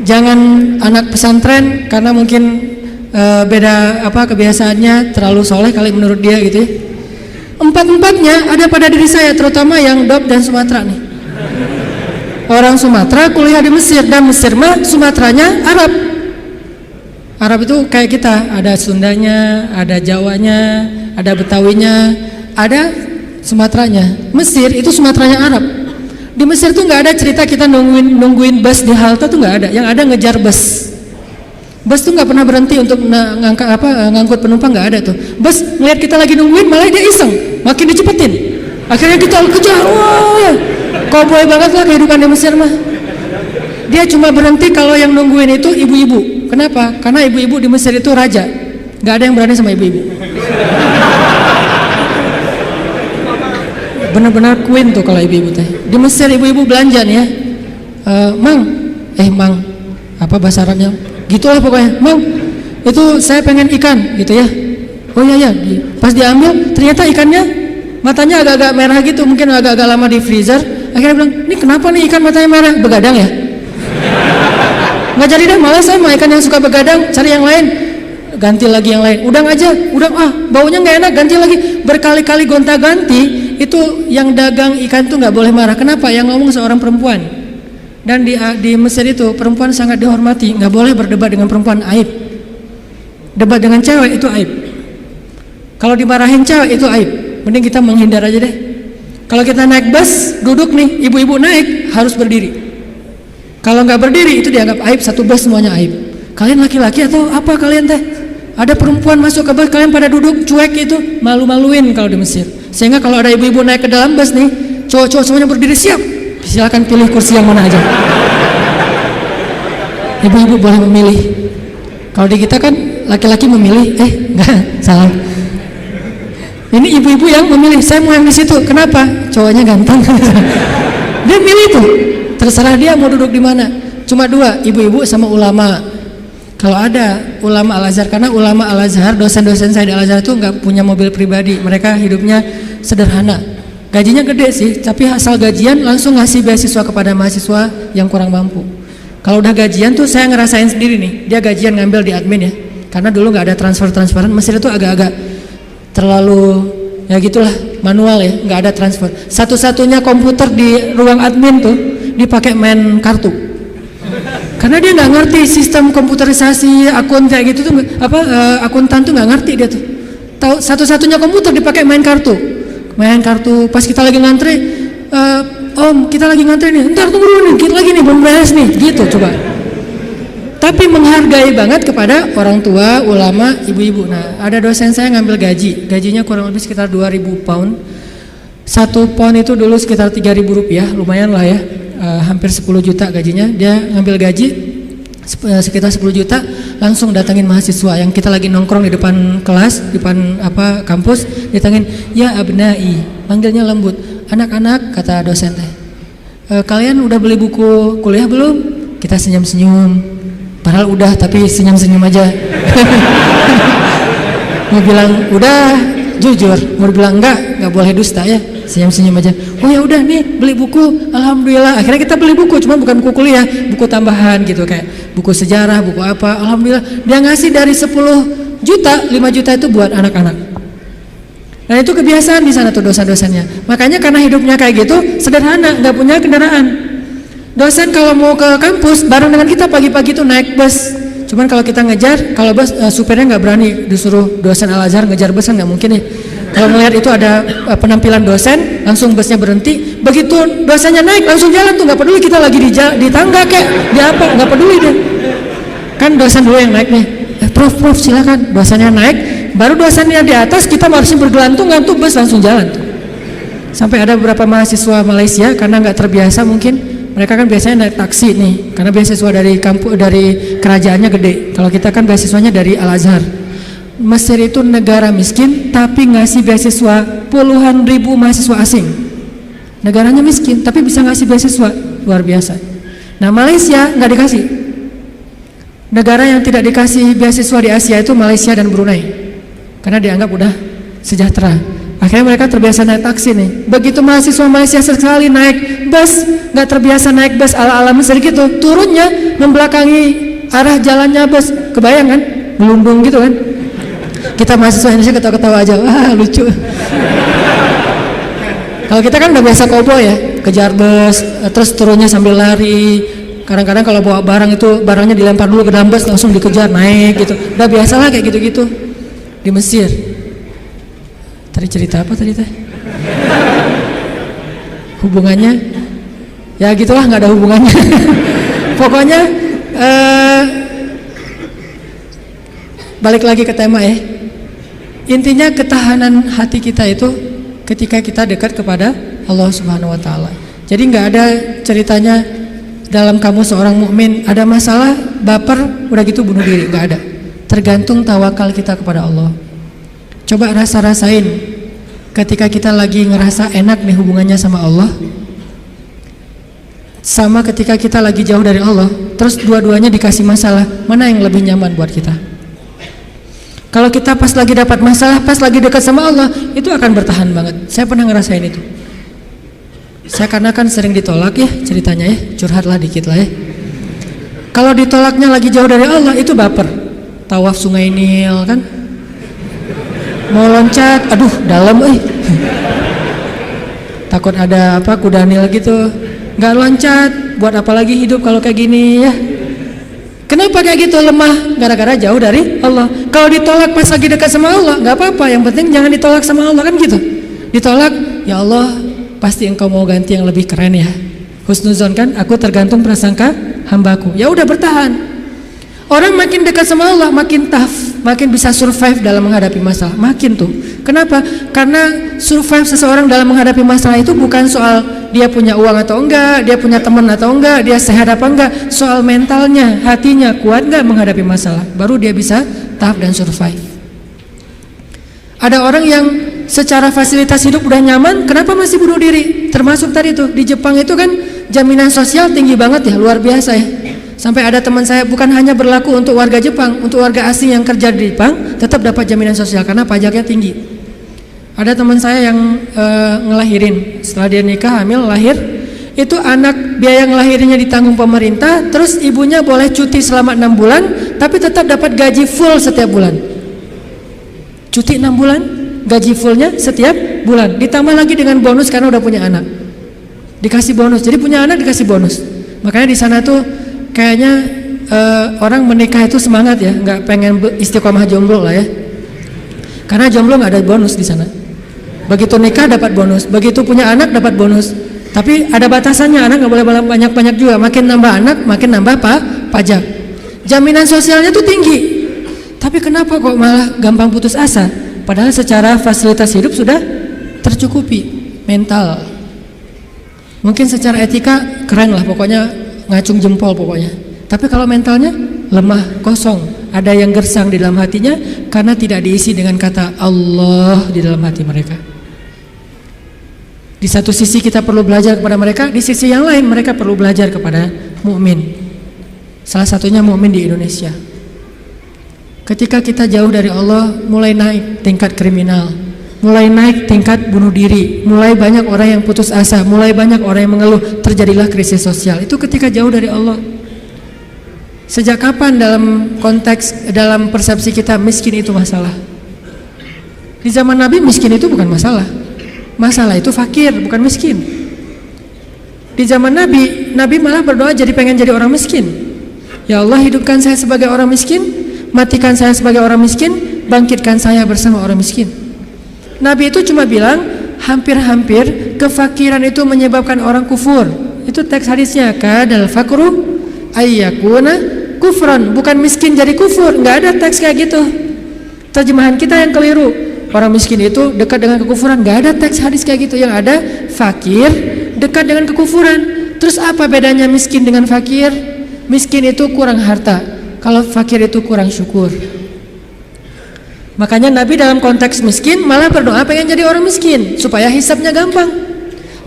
[SPEAKER 1] Jangan anak pesantren, karena mungkin beda kebiasaannya, terlalu soleh kali menurut dia gitu ya. 4-4-nya ada pada diri saya, terutama yang dop dan Sumatera nih. Orang Sumatera kuliah di Mesir, dan Mesir mah Sumateranya Arab. Arab itu kayak kita, ada Sundanya, ada Jawanya, ada Betawinya, ada Sumateranya. Mesir itu Sumateranya Arab. Di Mesir tuh nggak ada cerita kita nungguin bus di halte, tuh nggak ada. Yang ada ngejar bus. Bus tuh nggak pernah berhenti untuk ngangkut penumpang, nggak ada tuh. Bus ngeliat kita lagi nungguin, malah dia iseng, makin dicepetin. Akhirnya kita kejar, wah, cowboy banget lah kehidupan di Mesir mah. Dia cuma berhenti kalau yang nungguin itu ibu-ibu. Kenapa? Karena ibu-ibu di Mesir itu raja, nggak ada yang berani sama ibu-ibu. Benar-benar queen tuh kalau ibu-ibu teh. Di Mesir ibu-ibu belanja nih ya, mang, apa bahasa Arabnya? Gitulah pokoknya, mang, itu saya pengen ikan gitu ya. Oh iya, pas diambil ternyata ikannya matanya agak-agak merah gitu, mungkin agak-agak lama di freezer. Akhirnya bilang, ini kenapa nih ikan matanya merah? Begadang ya? Nggak jadi deh, malah saya mau ikan yang suka begadang, cari yang lain. Ganti lagi yang lain, udang aja, udang baunya nggak enak, ganti lagi. Berkali-kali gonta-ganti. Itu yang dagang ikan tuh nggak boleh marah. Kenapa? Yang ngomong seorang perempuan. Dan di Mesir itu perempuan sangat dihormati, nggak boleh berdebat dengan perempuan, aib. Debat dengan cewek itu aib. Kalau dimarahin cewek itu aib. Mending kita menghindar aja deh. Kalau kita naik bus, duduk nih, ibu-ibu naik harus berdiri. Kalau nggak berdiri itu dianggap aib, satu bus semuanya aib. Kalian laki-laki atau apa kalian teh? Ada perempuan masuk ke bus, kalian pada duduk cuek itu, malu-maluin kalau di Mesir. Sehingga kalau ada ibu-ibu naik ke dalam bus nih, cowok-cowok semuanya berdiri siap. Silakan pilih kursi yang mana aja. Ibu-ibu boleh memilih. Kalau di kita kan laki-laki memilih, enggak, salah. Ini ibu-ibu yang memilih, saya mau yang di situ. Kenapa? Cowoknya ganteng. Dia milih tuh. Terserah dia mau duduk di mana. Cuma 2, ibu-ibu sama ulama. Kalau ada ulama Al-Azhar, karena ulama Al-Azhar, dosen-dosen saya di Al-Azhar itu nggak punya mobil pribadi. Mereka hidupnya sederhana. Gajinya gede sih, tapi asal gajian langsung ngasih beasiswa kepada mahasiswa yang kurang mampu. Kalau udah gajian tuh saya ngerasain sendiri nih, dia gajian ngambil di admin ya. Karena dulu nggak ada transferan, Mesir itu agak-agak terlalu ya gitulah, manual ya, nggak ada transfer. Satu-satunya komputer di ruang admin tuh dipakai main kartu. Karena dia nggak ngerti sistem komputerisasi akun kayak gitu tuh, akuntan tuh nggak ngerti dia tuh. Tahu satu-satunya komputer dipakai main kartu. Pas kita lagi ngantri, om kita lagi ngantri nih, ntar tunggu dulu nih, kita lagi nih belum beres nih, gitu coba. Tapi menghargai banget kepada orang tua, ulama, ibu-ibu. Nah, ada dosen saya ngambil gajinya kurang lebih sekitar 2.000 pound. 1 pound itu dulu sekitar 3.000 rupiah, lumayan lah ya, hampir 10 juta gajinya. Dia ngambil gaji sekitar 10 juta, langsung datangin mahasiswa yang kita lagi nongkrong di depan kelas, di depan kampus, datangin, ya abnai, manggilnya lembut, anak-anak, kata dosen teh, kalian udah beli buku kuliah belum? Kita senyum-senyum, padahal udah, tapi senyum-senyum aja. Mau bilang udah, jujur. Mau bilang enggak boleh dusta ya, senyum-senyum aja. Oh ya udah nih, beli buku, alhamdulillah. Akhirnya kita beli buku, cuma bukan buku kuliah, buku tambahan gitu, kayak buku sejarah, buku apa. Alhamdulillah dia ngasih dari 10 juta, 5 juta itu buat anak-anak. Dan itu kebiasaan di sana tuh dosen-dosennya. Makanya karena hidupnya kayak gitu, sederhana, nggak punya kendaraan. Dosen kalau mau ke kampus bareng dengan kita pagi-pagi tuh naik bus. Cuman kalau kita ngejar, kalau bus supirnya nggak berani, disuruh dosen Al-Azhar ngejar bus kan nggak mungkin ya. Kalau melihat itu ada penampilan dosen, langsung busnya berhenti. Begitu dosennya naik, langsung jalan tuh, nggak peduli kita lagi di tangga kayak di apa, nggak peduli deh. Kan dosen dulu yang naik nih. Prof silakan. Dosennya naik, baru dosennya di atas, kita masih bergelantungan tuh, bus langsung jalan tuh. Sampai ada beberapa mahasiswa Malaysia karena nggak terbiasa mungkin, mereka kan biasanya naik taksi nih, karena beasiswa dari kampus dari kerajaannya gede. Kalau kita kan beasiswanya dari Al-Azhar. Mesir itu negara miskin tapi ngasih beasiswa puluhan ribu mahasiswa asing. Negaranya miskin tapi bisa ngasih beasiswa, luar biasa. Nah Malaysia nggak dikasih. Negara yang tidak dikasih beasiswa di Asia itu Malaysia dan Brunei, karena dianggap udah sejahtera. Akhirnya mereka terbiasa naik taksi nih. Begitu mahasiswa Malaysia sekali naik bus, nggak terbiasa naik bus ala-ala Mesir gitu, turunnya membelakangi arah jalannya bus. Kebayang kan? Melundung gitu kan? Kita mahasiswa Indonesia ketawa-ketawa aja, wah lucu. Kalau kita kan udah biasa koboi ya, kejar bus, terus turunnya sambil lari. Kadang-kadang kalau bawa barang itu barangnya dilempar dulu ke dalam bus, langsung dikejar naik gitu. Udah biasalah kayak gitu-gitu di Mesir. Tadi cerita apa tadi teh? Hubungannya? Ya gitulah, nggak ada hubungannya. Pokoknya balik lagi ke tema ya. Intinya ketahanan hati kita itu ketika kita dekat kepada Allah Subhanahu Wa Taala. Jadi nggak ada ceritanya dalam kamu seorang mukmin ada masalah baper udah gitu bunuh diri, nggak ada. Tergantung tawakal kita kepada Allah. Coba rasain ketika kita lagi ngerasa enak nih hubungannya sama Allah, sama ketika kita lagi jauh dari Allah, terus dua-duanya dikasih masalah, mana yang lebih nyaman buat kita? Kalau kita pas lagi dapat masalah, pas lagi dekat sama Allah, itu akan bertahan banget. Saya pernah ngerasain itu. Saya karena kan sering ditolak ya ceritanya ya, curhatlah dikit lah ya. Kalau ditolaknya lagi jauh dari Allah, itu baper. Tawaf Sungai Nil kan, mau loncat, aduh dalam takut ada apa kuda Nil gitu, nggak loncat, buat apa lagi hidup kalau kayak gini ya. Kenapa kayak gitu? Lemah gara-gara jauh dari Allah. Kalau ditolak pas lagi dekat sama Allah, nggak apa-apa, yang penting jangan ditolak sama Allah kan gitu. Ditolak, ya Allah pasti engkau mau ganti yang lebih keren ya. Husnuzon kan, aku tergantung prasangka hambaku. Ya udah bertahan. Orang makin dekat sama Allah makin tough, makin bisa survive dalam menghadapi masalah, makin tuh. Kenapa? Karena survive seseorang dalam menghadapi masalah itu bukan soal dia punya uang atau enggak, dia punya teman atau enggak, dia sehat apa enggak, soal mentalnya, hatinya kuat enggak menghadapi masalah, baru dia bisa tough dan survive. Ada orang yang secara fasilitas hidup udah nyaman, kenapa masih bunuh diri? Termasuk tadi tuh di Jepang itu kan jaminan sosial tinggi banget ya, luar biasa ya. Sampai ada teman saya, bukan hanya berlaku untuk warga Jepang, untuk warga asing yang kerja di Jepang tetap dapat jaminan sosial karena pajaknya tinggi. Ada teman saya yang ngelahirin, setelah dia nikah hamil lahir, itu anak biaya ngelahirnya ditanggung pemerintah, terus ibunya boleh cuti selama 6 bulan, tapi tetap dapat gaji full setiap bulan. Cuti 6 bulan, gaji fullnya setiap bulan, ditambah lagi dengan bonus karena udah punya anak, dikasih bonus. Jadi punya anak dikasih bonus. Makanya di sana tuh kayaknya orang menikah itu semangat ya, nggak pengen istiqomah jomblo lah ya. Karena jomblo nggak ada bonus di sana. Begitu nikah dapat bonus, begitu punya anak dapat bonus. Tapi ada batasannya, anak nggak boleh banyak-banyak juga. Makin nambah anak, makin nambah pajak. Jaminan sosialnya tuh tinggi. Tapi kenapa kok malah gampang putus asa? Padahal secara fasilitas hidup sudah tercukupi. Mental, mungkin secara etika keren lah, pokoknya ngacung jempol pokoknya. Tapi kalau mentalnya lemah, kosong, ada yang gersang di dalam hatinya karena tidak diisi dengan kata Allah di dalam hati mereka. Di satu sisi kita perlu belajar kepada mereka, di sisi yang lain mereka perlu belajar kepada mukmin. Salah satunya mukmin di Indonesia. Ketika kita jauh dari Allah, mulai naik tingkat kriminal, mulai naik tingkat bunuh diri, mulai banyak orang yang putus asa, mulai banyak orang yang mengeluh, terjadilah krisis sosial. Itu ketika jauh dari Allah. Sejak kapan dalam konteks, dalam persepsi kita miskin itu masalah? Di zaman Nabi miskin itu bukan masalah. Masalah itu fakir, bukan miskin. Di zaman Nabi, Nabi malah berdoa jadi pengen jadi orang miskin. Ya Allah, hidupkan saya sebagai orang miskin, matikan saya sebagai orang miskin, bangkitkan saya bersama orang miskin. Nabi itu cuma bilang, hampir-hampir kefakiran itu menyebabkan orang kufur. Itu teks hadisnya, kadal fakru ayyakuna kufran, bukan miskin jadi kufur. Nggak ada teks kayak gitu. Terjemahan kita yang keliru. Orang miskin itu dekat dengan kekufuran. Nggak ada teks hadis kayak gitu. Yang ada fakir dekat dengan kekufuran. Terus apa bedanya miskin dengan fakir? Miskin itu kurang harta, kalau fakir itu kurang syukur. Makanya Nabi dalam konteks miskin malah berdoa pengen jadi orang miskin supaya hisabnya gampang.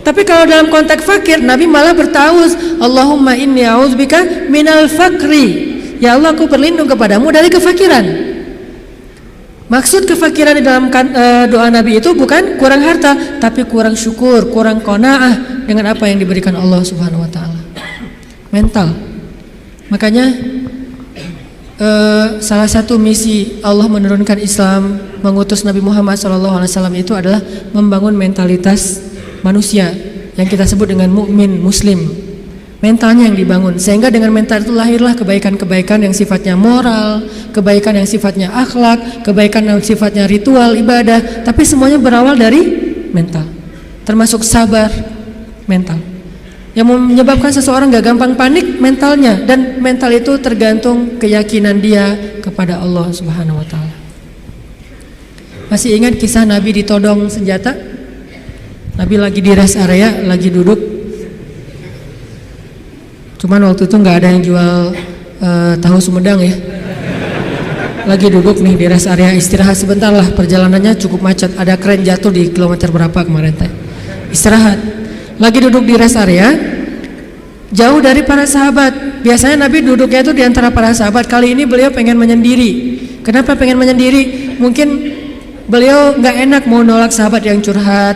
[SPEAKER 1] Tapi kalau dalam konteks fakir, Nabi malah bertauz, Allahumma inni a'udzubika minal fakri. Ya Allah, aku berlindung kepadamu dari kefakiran. Maksud kefakiran di dalam doa Nabi itu bukan kurang harta, tapi kurang syukur, kurang qanaah dengan apa yang diberikan Allah Subhanahu wa taala. Mental. Makanya salah satu misi Allah menurunkan Islam, mengutus Nabi Muhammad SAW itu adalah membangun mentalitas manusia yang kita sebut dengan mukmin muslim. Mentalnya yang dibangun, sehingga dengan mental itu lahirlah kebaikan-kebaikan yang sifatnya moral, kebaikan yang sifatnya akhlak, kebaikan yang sifatnya ritual, ibadah. Tapi semuanya berawal dari mental, termasuk sabar, mental. Yang menyebabkan seseorang gak gampang panik, mentalnya. Dan mental itu tergantung keyakinan dia kepada Allah Subhanahu wa ta'ala. Masih ingat kisah Nabi ditodong senjata? Nabi lagi di rest area, lagi duduk. Cuman waktu itu nggak ada yang jual tahu Sumedang ya. Lagi duduk nih di rest area, istirahat sebentar lah, perjalanannya cukup macet. Ada kren jatuh di kilometer berapa kemarin teh. Istirahat. Lagi duduk di rest area, jauh dari para sahabat. Biasanya Nabi duduknya itu di antara para sahabat. Kali ini beliau pengen menyendiri. Kenapa pengen menyendiri? Mungkin beliau nggak enak mau nolak sahabat yang curhat,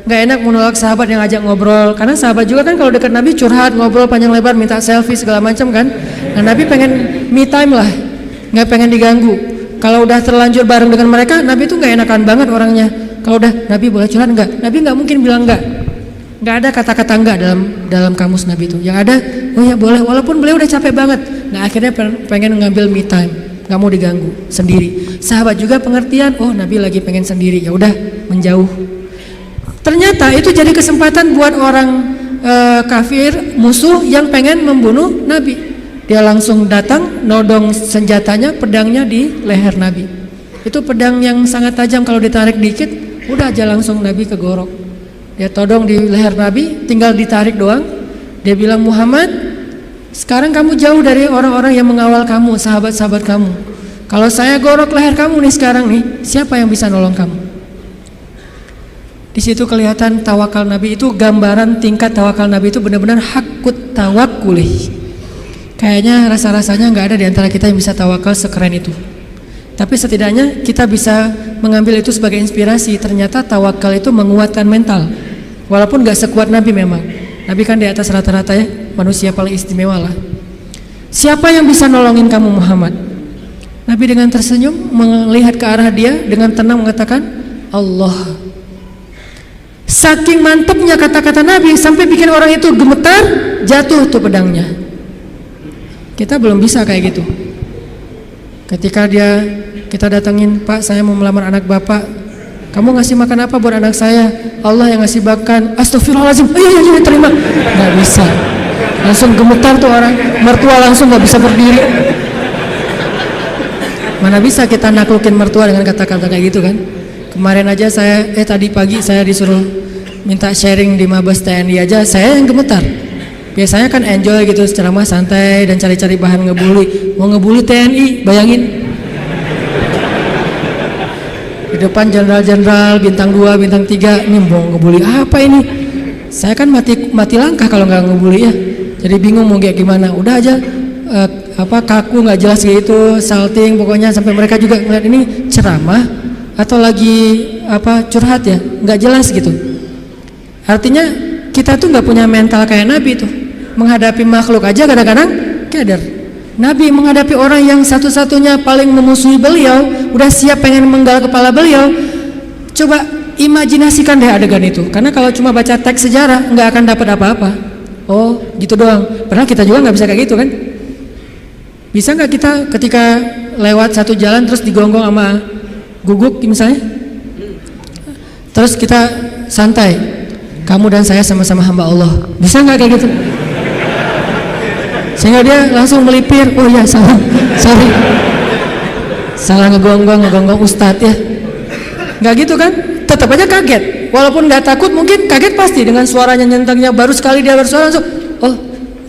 [SPEAKER 1] nggak enak menolak sahabat yang ajak ngobrol, karena sahabat juga kan kalau dekat Nabi curhat, ngobrol panjang lebar, minta selfie segala macam kan. Nah Nabi pengen me time lah, nggak pengen diganggu. Kalau udah terlanjur bareng dengan mereka, Nabi tuh nggak enakan banget orangnya. Kalau udah Nabi boleh curhat nggak? Nabi nggak mungkin bilang nggak ada kata-kata nggak dalam kamus Nabi itu. Yang ada, oh ya boleh, walaupun beliau udah capek banget. Nah akhirnya pengen ngambil me time, nggak mau diganggu, sendiri. Sahabat juga pengertian, oh Nabi lagi pengen sendiri, ya udah menjauh. Ternyata itu jadi kesempatan buat orang kafir, musuh yang pengen membunuh Nabi. Dia langsung datang, nodong senjatanya, pedangnya di leher Nabi. Itu pedang yang sangat tajam, kalau ditarik dikit, udah aja langsung Nabi kegorok. Dia todong di leher Nabi, tinggal ditarik doang. Dia bilang, Muhammad, sekarang kamu jauh dari orang-orang yang mengawal kamu, sahabat-sahabat kamu. Kalau saya gorok leher kamu nih sekarang nih, siapa yang bisa nolong kamu? Di situ kelihatan tawakal Nabi itu, gambaran tingkat tawakal Nabi itu benar-benar hakut tawakulih. Kayaknya rasa-rasanya nggak ada di antara kita yang bisa tawakal sekeren itu. Tapi setidaknya kita bisa mengambil itu sebagai inspirasi. Ternyata tawakal itu menguatkan mental. Walaupun nggak sekuat Nabi memang. Nabi kan di atas rata-rata ya, manusia paling istimewa lah. Siapa yang bisa nolongin kamu Muhammad? Nabi dengan tersenyum melihat ke arah dia, dengan tenang mengatakan, Allah. Saking mantapnya kata-kata Nabi sampai bikin orang itu gemetar, jatuh tuh pedangnya. Kita belum bisa kayak gitu. Ketika kita datengin, Pak saya mau melamar anak Bapak, kamu ngasih makan apa buat anak saya? Allah yang ngasih makan. Astagfirullahaladzim, iya terima. Gak bisa, langsung gemetar tuh orang. Mertua langsung gak bisa berdiri. Mana bisa kita naklukin mertua dengan kata-kata kayak gitu kan. Kemarin aja tadi pagi saya disuruh minta sharing di Mabes TNI aja, saya yang gemetar. Biasanya kan enjoy gitu, ceramah santai dan cari-cari bahan ngebully. Mau ngebully TNI, bayangin. Di depan jenderal-jenderal bintang 2, bintang 3, ini mau ngebully apa ini? Saya kan mati langkah kalau nggak ngebully ya. Jadi bingung mau kayak gimana. Udah aja kaku, nggak jelas gitu, salting, pokoknya sampai mereka juga ngeliat ini ceramah atau lagi curhat ya, nggak jelas gitu. Artinya kita tuh nggak punya mental kayak Nabi tuh. Menghadapi makhluk aja kadang-kadang keder. Nabi menghadapi orang yang satu-satunya paling memusuhi beliau, udah siap pengen menggal kepala beliau, Coba imajinasikan deh adegan itu. Karena kalau cuma baca teks sejarah nggak akan dapat apa-apa. Oh, gitu doang. Padahal kita juga nggak bisa kayak gitu kan? Bisa nggak kita ketika lewat satu jalan terus digonggong sama guguk misalnya? Terus kita santai, kamu dan saya sama-sama hamba Allah. Bisa nggak kayak gitu? Sehingga dia langsung melipir. Oh ya, sorry, salah ngegonggong ustadz ya. Nggak gitu kan? Tetap aja kaget. Walaupun nggak takut, mungkin kaget pasti dengan suaranya nyentangnya. Baru sekali dia bersuara langsung, oh,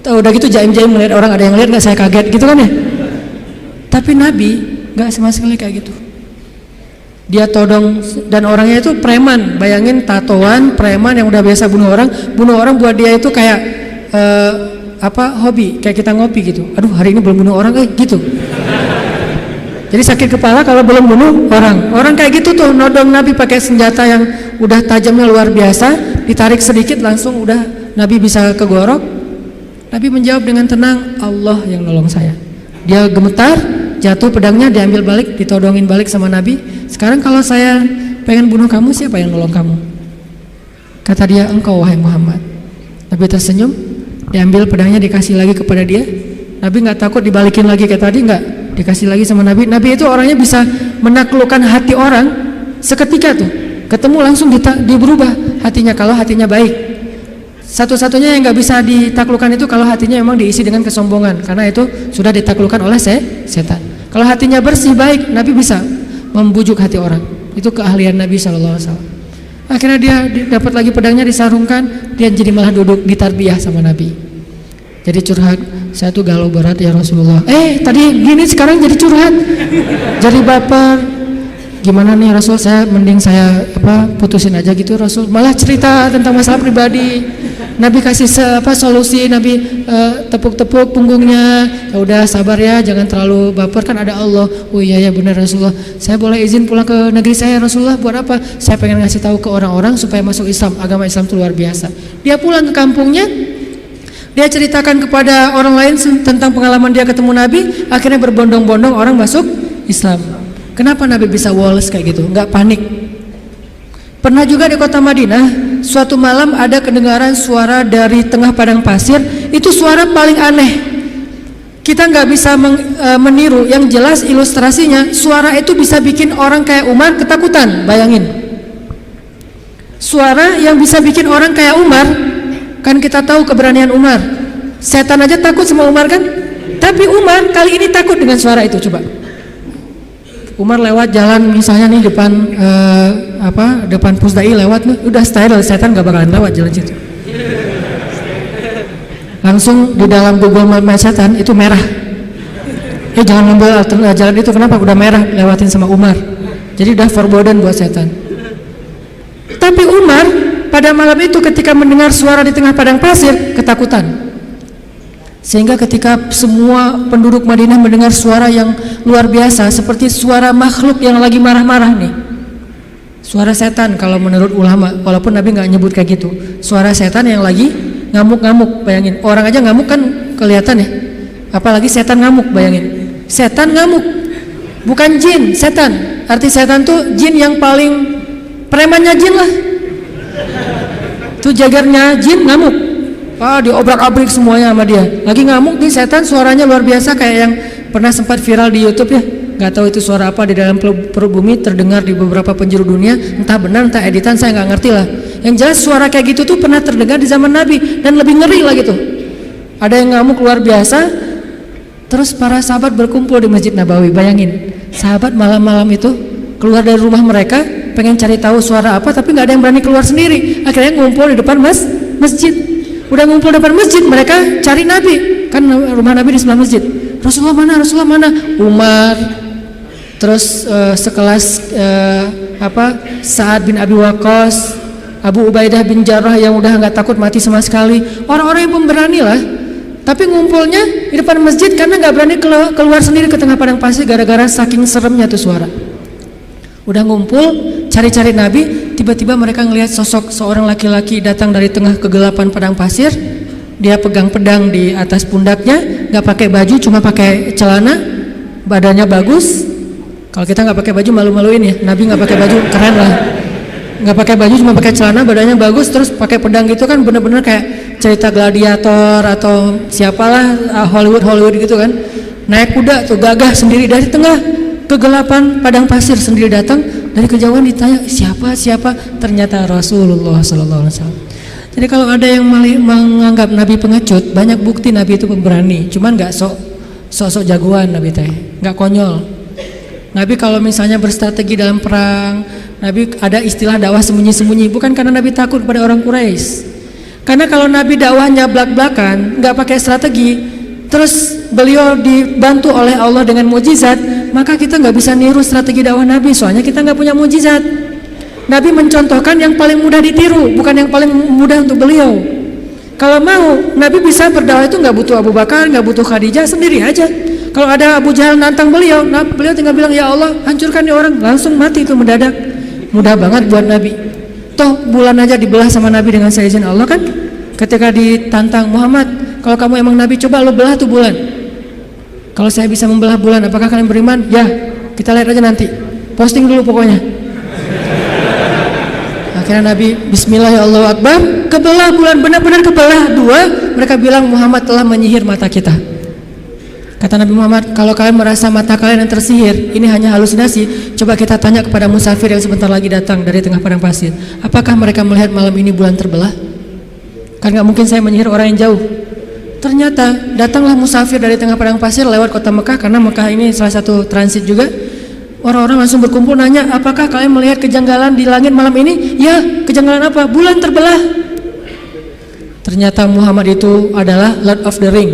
[SPEAKER 1] udah gitu jaim-jaim melihat orang, ada yang lihat nggak saya kaget gitu kan ya. Tapi Nabi nggak sama sekali kayak gitu. Dia todong, dan orangnya itu preman. Bayangin tatoan preman yang udah biasa bunuh orang buat dia itu kayak hobi, kayak kita ngopi gitu. Aduh, hari ini belum bunuh orang gitu. Jadi sakit kepala kalau belum bunuh orang. Orang kayak gitu tuh nodong Nabi pakai senjata yang udah tajamnya luar biasa, ditarik sedikit langsung udah Nabi bisa kegorok. Nabi menjawab dengan tenang, Allah yang nolong saya. Dia gemetar, jatuh pedangnya, diambil balik, ditodongin balik sama Nabi. Sekarang kalau saya pengen bunuh kamu, siapa yang nolong kamu? Kata dia, engkau wahai Muhammad. Nabi tersenyum, diambil pedangnya, dikasih lagi kepada dia. Nabi nggak takut dibalikin lagi kayak tadi, nggak, dikasih lagi sama Nabi. Nabi itu orangnya bisa menaklukkan hati orang seketika tuh, ketemu langsung berubah hatinya kalau hatinya baik. Satu-satunya yang nggak bisa ditaklukkan itu kalau hatinya memang diisi dengan kesombongan, karena itu sudah ditaklukkan oleh setan. Kalau hatinya bersih baik, Nabi bisa membujuk hati orang. Itu keahlian Nabi SAW. Akhirnya dia dapat lagi pedangnya, disarungkan, dia jadi malah duduk ditarbiyah sama Nabi. Jadi curhat, saya tuh galau berat ya Rasulullah. Tadi gini, sekarang jadi curhat, jadi baper. Gimana nih Rasul? Mending saya putusin aja gitu Rasul. Malah cerita tentang masalah pribadi. Nabi kasih solusi. Nabi tepuk-tepuk punggungnya. Ya udah sabar ya, jangan terlalu baper, kan ada Allah. Oh iya ya benar Rasulullah. Saya boleh izin pulang ke negeri saya Rasulullah. Buat apa? Saya pengen ngasih tahu ke orang-orang supaya masuk Islam. Agama Islam itu luar biasa. Dia pulang ke kampungnya. Dia ceritakan kepada orang lain tentang pengalaman dia ketemu Nabi. Akhirnya berbondong-bondong orang masuk Islam. Kenapa Nabi bisa woles kayak gitu? Nggak panik. Pernah juga di kota Madinah, suatu malam ada kedengaran suara dari tengah padang pasir. Itu suara paling aneh. Kita nggak bisa meniru. Yang jelas ilustrasinya, suara itu bisa bikin orang kayak Umar ketakutan. Bayangin. Suara yang bisa bikin orang kayak Umar. Kan kita tahu keberanian Umar. Setan aja takut sama Umar kan? Tapi Umar kali ini takut dengan suara itu. Coba Umar lewat jalan misalnya nih depan Pusdai lewat nih, udah steril, setan gak bakalan lewat jalan situ. Langsung di dalam Google Maps setan itu merah. Jangan ngambil jalan itu, kenapa? Udah merah, lewatin sama Umar. Jadi udah forbidden buat setan. Tapi Umar pada malam itu ketika mendengar suara di tengah padang pasir, ketakutan. Sehingga ketika semua penduduk Madinah mendengar suara yang luar biasa, seperti suara makhluk yang lagi marah-marah nih. Suara setan kalau menurut ulama, walaupun Nabi nggak nyebut kayak gitu. Suara setan yang lagi ngamuk-ngamuk, bayangin. Orang aja ngamuk kan kelihatan ya. Apalagi setan ngamuk, bayangin. Setan ngamuk, bukan jin, setan. Arti setan tuh jin yang paling premannya jin lah. Tuh jagarnya jin ngamuk, diobrak-abrik semuanya sama dia. Lagi ngamuk nih setan, suaranya luar biasa kayak yang pernah sempat viral di YouTube ya. Gak tahu itu suara apa di dalam perut bumi, terdengar di beberapa penjuru dunia. Entah benar, entah editan, saya nggak ngerti lah. Yang jelas suara kayak gitu tuh pernah terdengar di zaman Nabi dan lebih ngeri lagi tuh. Ada yang ngamuk luar biasa. Terus para sahabat berkumpul di Masjid Nabawi. Bayangin, sahabat malam-malam itu keluar dari rumah mereka, pengen cari tahu suara apa, tapi nggak ada yang berani keluar sendiri. Akhirnya ngumpul di depan masjid. Udah ngumpul di depan masjid, mereka cari Nabi. Kan rumah Nabi di sebelah masjid. Rasulullah mana? Rasulullah mana? Umar. Terus sekelas Sa'ad bin Abi Waqqas, Abu Ubaidah bin Jarrah yang udah nggak takut mati sama sekali. Orang-orang yang pemberani lah. Tapi ngumpulnya di depan masjid karena nggak berani keluar sendiri ke tengah padang pasir gara-gara saking seremnya tuh suara. Udah ngumpul, cari-cari Nabi, tiba-tiba mereka ngelihat sosok seorang laki-laki datang dari tengah kegelapan padang pasir. Dia pegang pedang di atas pundaknya, nggak pakai baju, cuma pakai celana, badannya bagus. Kalau kita nggak pakai baju malu-maluin ya, Nabi nggak pakai baju, keren lah. nggak pakai baju, cuma pakai celana, badannya bagus, terus pakai pedang gitu kan, bener-bener kayak cerita gladiator atau siapalah Hollywood gitu kan. Naik kuda tuh gagah sendiri dari tengah kegelapan padang pasir, sendiri datang, dari kejauhan ditanya siapa, ternyata Rasulullah Sallallahu Alaihi Wasallam. Jadi kalau ada yang menganggap Nabi pengecut, banyak bukti Nabi itu pemberani, cuman nggak sok jagoan Nabi teh, nggak konyol. Nabi kalau misalnya berstrategi dalam perang, Nabi ada istilah dakwah sembunyi-sembunyi, bukan karena Nabi takut pada orang Quraisy. Karena kalau Nabi dakwahnya belak-belakan, nggak pakai strategi, terus beliau dibantu oleh Allah dengan mujizat, maka kita nggak bisa niru strategi dakwah Nabi, soalnya kita nggak punya mujizat. Nabi mencontohkan yang paling mudah ditiru, bukan yang paling mudah untuk beliau. Kalau mau, Nabi bisa berdakwah itu nggak butuh Abu Bakar, nggak butuh Khadijah, sendiri aja. Kalau ada Abu Jahal nantang beliau, beliau tinggal bilang, ya Allah hancurkan nih orang, langsung mati itu mendadak. Mudah banget buat Nabi. Toh bulan aja dibelah sama Nabi dengan seizin Allah kan. Ketika ditantang, Muhammad, kalau kamu emang Nabi, coba lo belah tuh bulan. Kalau saya bisa membelah bulan, apakah kalian beriman? Ya, kita lihat aja nanti. Posting dulu pokoknya. Akhirnya Nabi Bismillah ya Allahu Akbar, kebelah bulan, benar-benar kebelah dua. Mereka bilang Muhammad telah menyihir mata kita. Kata Nabi Muhammad, kalau kalian merasa mata kalian yang tersihir, ini hanya halusinasi, coba kita tanya kepada musafir yang sebentar lagi datang dari tengah padang pasir, apakah mereka melihat malam ini bulan terbelah? Kan gak mungkin saya menyihir orang yang jauh. Ternyata datanglah musafir dari tengah padang pasir lewat kota Mekah, karena Mekah ini salah satu transit juga. Orang-orang langsung berkumpul nanya, apakah kalian melihat kejanggalan di langit malam ini? Ya, kejanggalan apa? Bulan terbelah. Ternyata Muhammad itu adalah Lord of the Ring,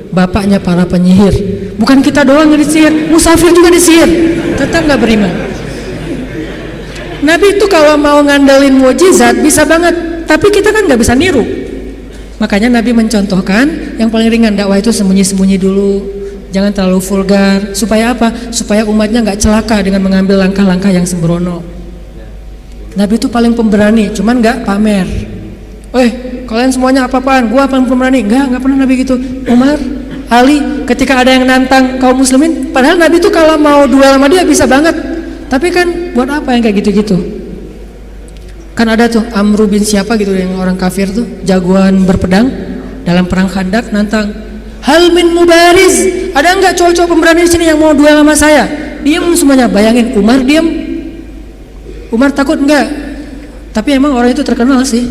[SPEAKER 1] bapaknya para penyihir. Bukan kita doang yang disihir, musafir juga disihir, tetap gak beriman. Nabi itu kalau mau ngandelin mujizat bisa banget, tapi kita kan gak bisa niru. Makanya Nabi mencontohkan yang paling ringan, dakwah itu sembunyi-sembunyi dulu, jangan terlalu vulgar. Supaya apa? Supaya umatnya gak celaka dengan mengambil langkah-langkah yang sembrono. Nabi itu paling pemberani, cuman gak pamer. Kalian semuanya apa-apaan, gua paling pemberani. Enggak pernah Nabi gitu. Umar, Ali, ketika ada yang nantang kaum muslimin, padahal Nabi itu kalau mau duel sama dia bisa banget, tapi kan buat apa yang kayak gitu-gitu. Kan ada tuh Amru bin siapa gitu, yang orang kafir tuh, jagoan berpedang dalam perang Khandak, nantang, hal min mubariz, ada enggak cowok-cowok pemberani di sini yang mau duel sama saya? Diam semuanya. Bayangin, Umar diam, Umar takut enggak? Tapi emang orang itu terkenal sih.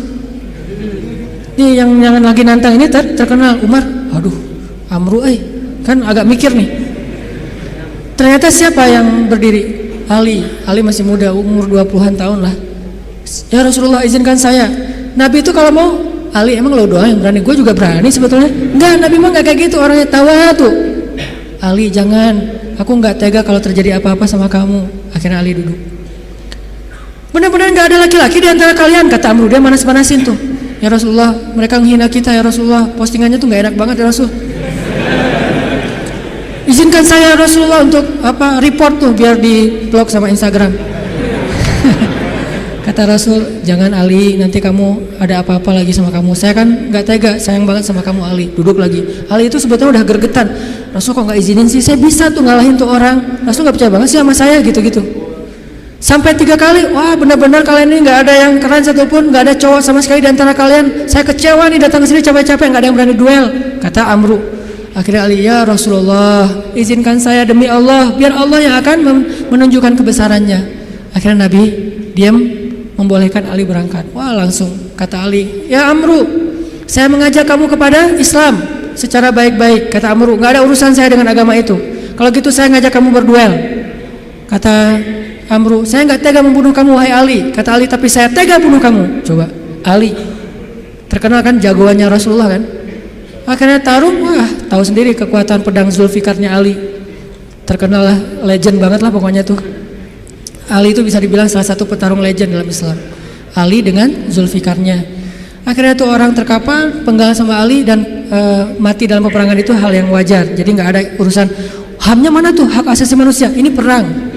[SPEAKER 1] Nih yang lagi nantang ini terkenal. Umar, aduh, Amru kan agak mikir nih. Ternyata siapa yang berdiri? Ali masih muda, umur 20-an tahun lah. Ya Rasulullah, izinkan saya. Nabi itu kalau mau, Ali emang lo doang yang berani, gue juga berani sebetulnya. Enggak, Nabi mah gak kayak gitu, orangnya tawadu. Ali jangan, aku gak tega kalau terjadi apa-apa sama kamu. Akhirnya Ali duduk. Benar-benar gak ada laki-laki di antara kalian, kata Amru. Dia manas-manasin tuh. Ya Rasulullah, mereka menghina kita ya Rasulullah, postingannya tuh gak enak banget ya Rasul. Izinkan saya Rasulullah untuk report tuh biar di blog sama Instagram. Kata Rasul, jangan Ali, nanti kamu ada apa-apa lagi sama kamu. Saya kan gak tega, sayang banget sama kamu Ali. Duduk lagi. Ali itu sebetulnya udah gergetan. Rasul kok gak izinin sih, saya bisa tuh ngalahin tuh orang. Rasul gak percaya banget sih sama saya gitu-gitu. Sampai 3 kali, wah benar-benar kalian ini nggak ada yang keren satupun, nggak ada cowok sama sekali di antara kalian. Saya kecewa nih datang ke sini capek-capek, nggak ada yang berani duel. Kata Amru. Akhirnya Ali, ya Rasulullah, izinkan saya demi Allah, biar Allah yang akan menunjukkan kebesarannya. Akhirnya Nabi diam, membolehkan Ali berangkat. Wah langsung kata Ali, ya Amru, saya mengajak kamu kepada Islam secara baik-baik. Kata Amru, nggak ada urusan saya dengan agama itu. Kalau gitu saya ngajak kamu berduel. Kata Amru, saya nggak tega membunuh kamu wahai Ali. Kata Ali, tapi saya tega bunuh kamu. Coba, Ali terkenal kan jagoannya Rasulullah kan. Akhirnya tarung, wah tahu sendiri kekuatan pedang Zulfikarnya Ali. Terkenal lah, legend banget lah pokoknya tuh. Ali itu bisa dibilang salah satu petarung legend dalam Islam. Ali dengan Zulfikarnya. Akhirnya tuh orang terkapar, penggal sama Ali dan mati dalam peperangan itu hal yang wajar. Jadi nggak ada urusan HAM-nya mana tuh, hak asasi manusia. Ini perang.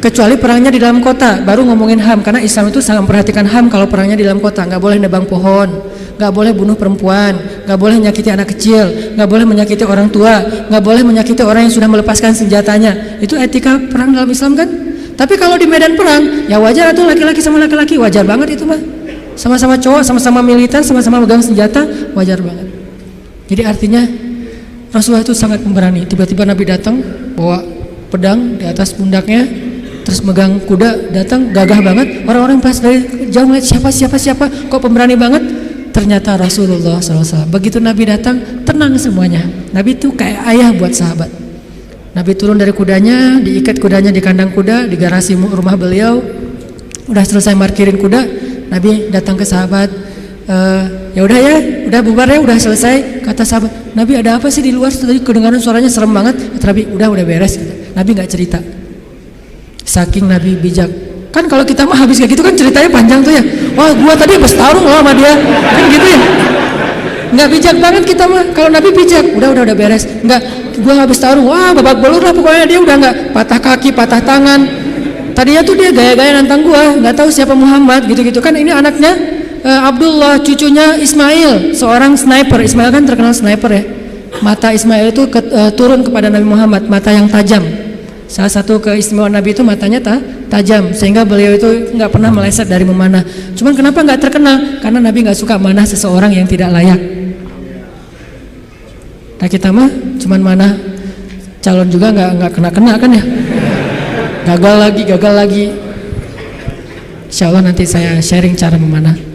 [SPEAKER 1] Kecuali perangnya di dalam kota, baru ngomongin HAM, karena Islam itu sangat memperhatikan HAM kalau perangnya di dalam kota. Nggak boleh nebang pohon, nggak boleh bunuh perempuan, nggak boleh menyakiti anak kecil, nggak boleh menyakiti orang tua, nggak boleh menyakiti orang yang sudah melepaskan senjatanya. Itu etika perang dalam Islam kan. Tapi kalau di medan perang, ya wajar tuh laki-laki sama laki-laki, wajar banget itu mah. Sama-sama cowok, sama-sama militan, sama-sama megang senjata, wajar banget. Jadi artinya Rasulullah itu sangat pemberani. Tiba-tiba Nabi datang bawa pedang di atas pundaknya, terus megang kuda, datang gagah banget. Orang-orang pas dari jauh ngeliat siapa, kok pemberani banget. Ternyata Rasulullah SAW. Begitu Nabi datang, tenang semuanya. Nabi itu kayak ayah buat sahabat. Nabi turun dari kudanya, diikat kudanya di kandang kuda di garasi rumah beliau. Udah selesai parkirin kuda, Nabi datang ke sahabat. Ya udah ya, udah bubar ya, udah selesai. Kata sahabat, Nabi ada apa sih di luar? Tadi kedengaran suaranya serem banget. Kata Nabi, udah beres. Nabi nggak cerita. Saking Nabi bijak. Kan kalau kita mah habis kayak gitu kan ceritanya panjang tuh ya. Wah, gua tadi habis tarung loh sama dia. Kan gitu ya. Nggak bijak banget kita mah. Kalau Nabi bijak, udah beres. Nggak, gua habis tarung. Wah, babak belur lah pokoknya. Dia udah nggak patah kaki, patah tangan. Tadinya tuh dia gaya-gaya nantang gua, nggak tahu siapa Muhammad gitu-gitu kan. Ini anaknya Abdullah, cucunya Ismail, seorang sniper. Ismail kan terkenal sniper ya. Mata Ismail itu turun kepada Nabi Muhammad, mata yang tajam. Salah satu keistimewaan Nabi itu matanya tajam, sehingga beliau itu nggak pernah meleset dari memanah. Cuman kenapa nggak terkenal? Karena Nabi nggak suka manah seseorang yang tidak layak. Nah kita mah cuman manah calon juga nggak kena kan ya? Gagal lagi. Insya Allah nanti saya sharing cara memanah.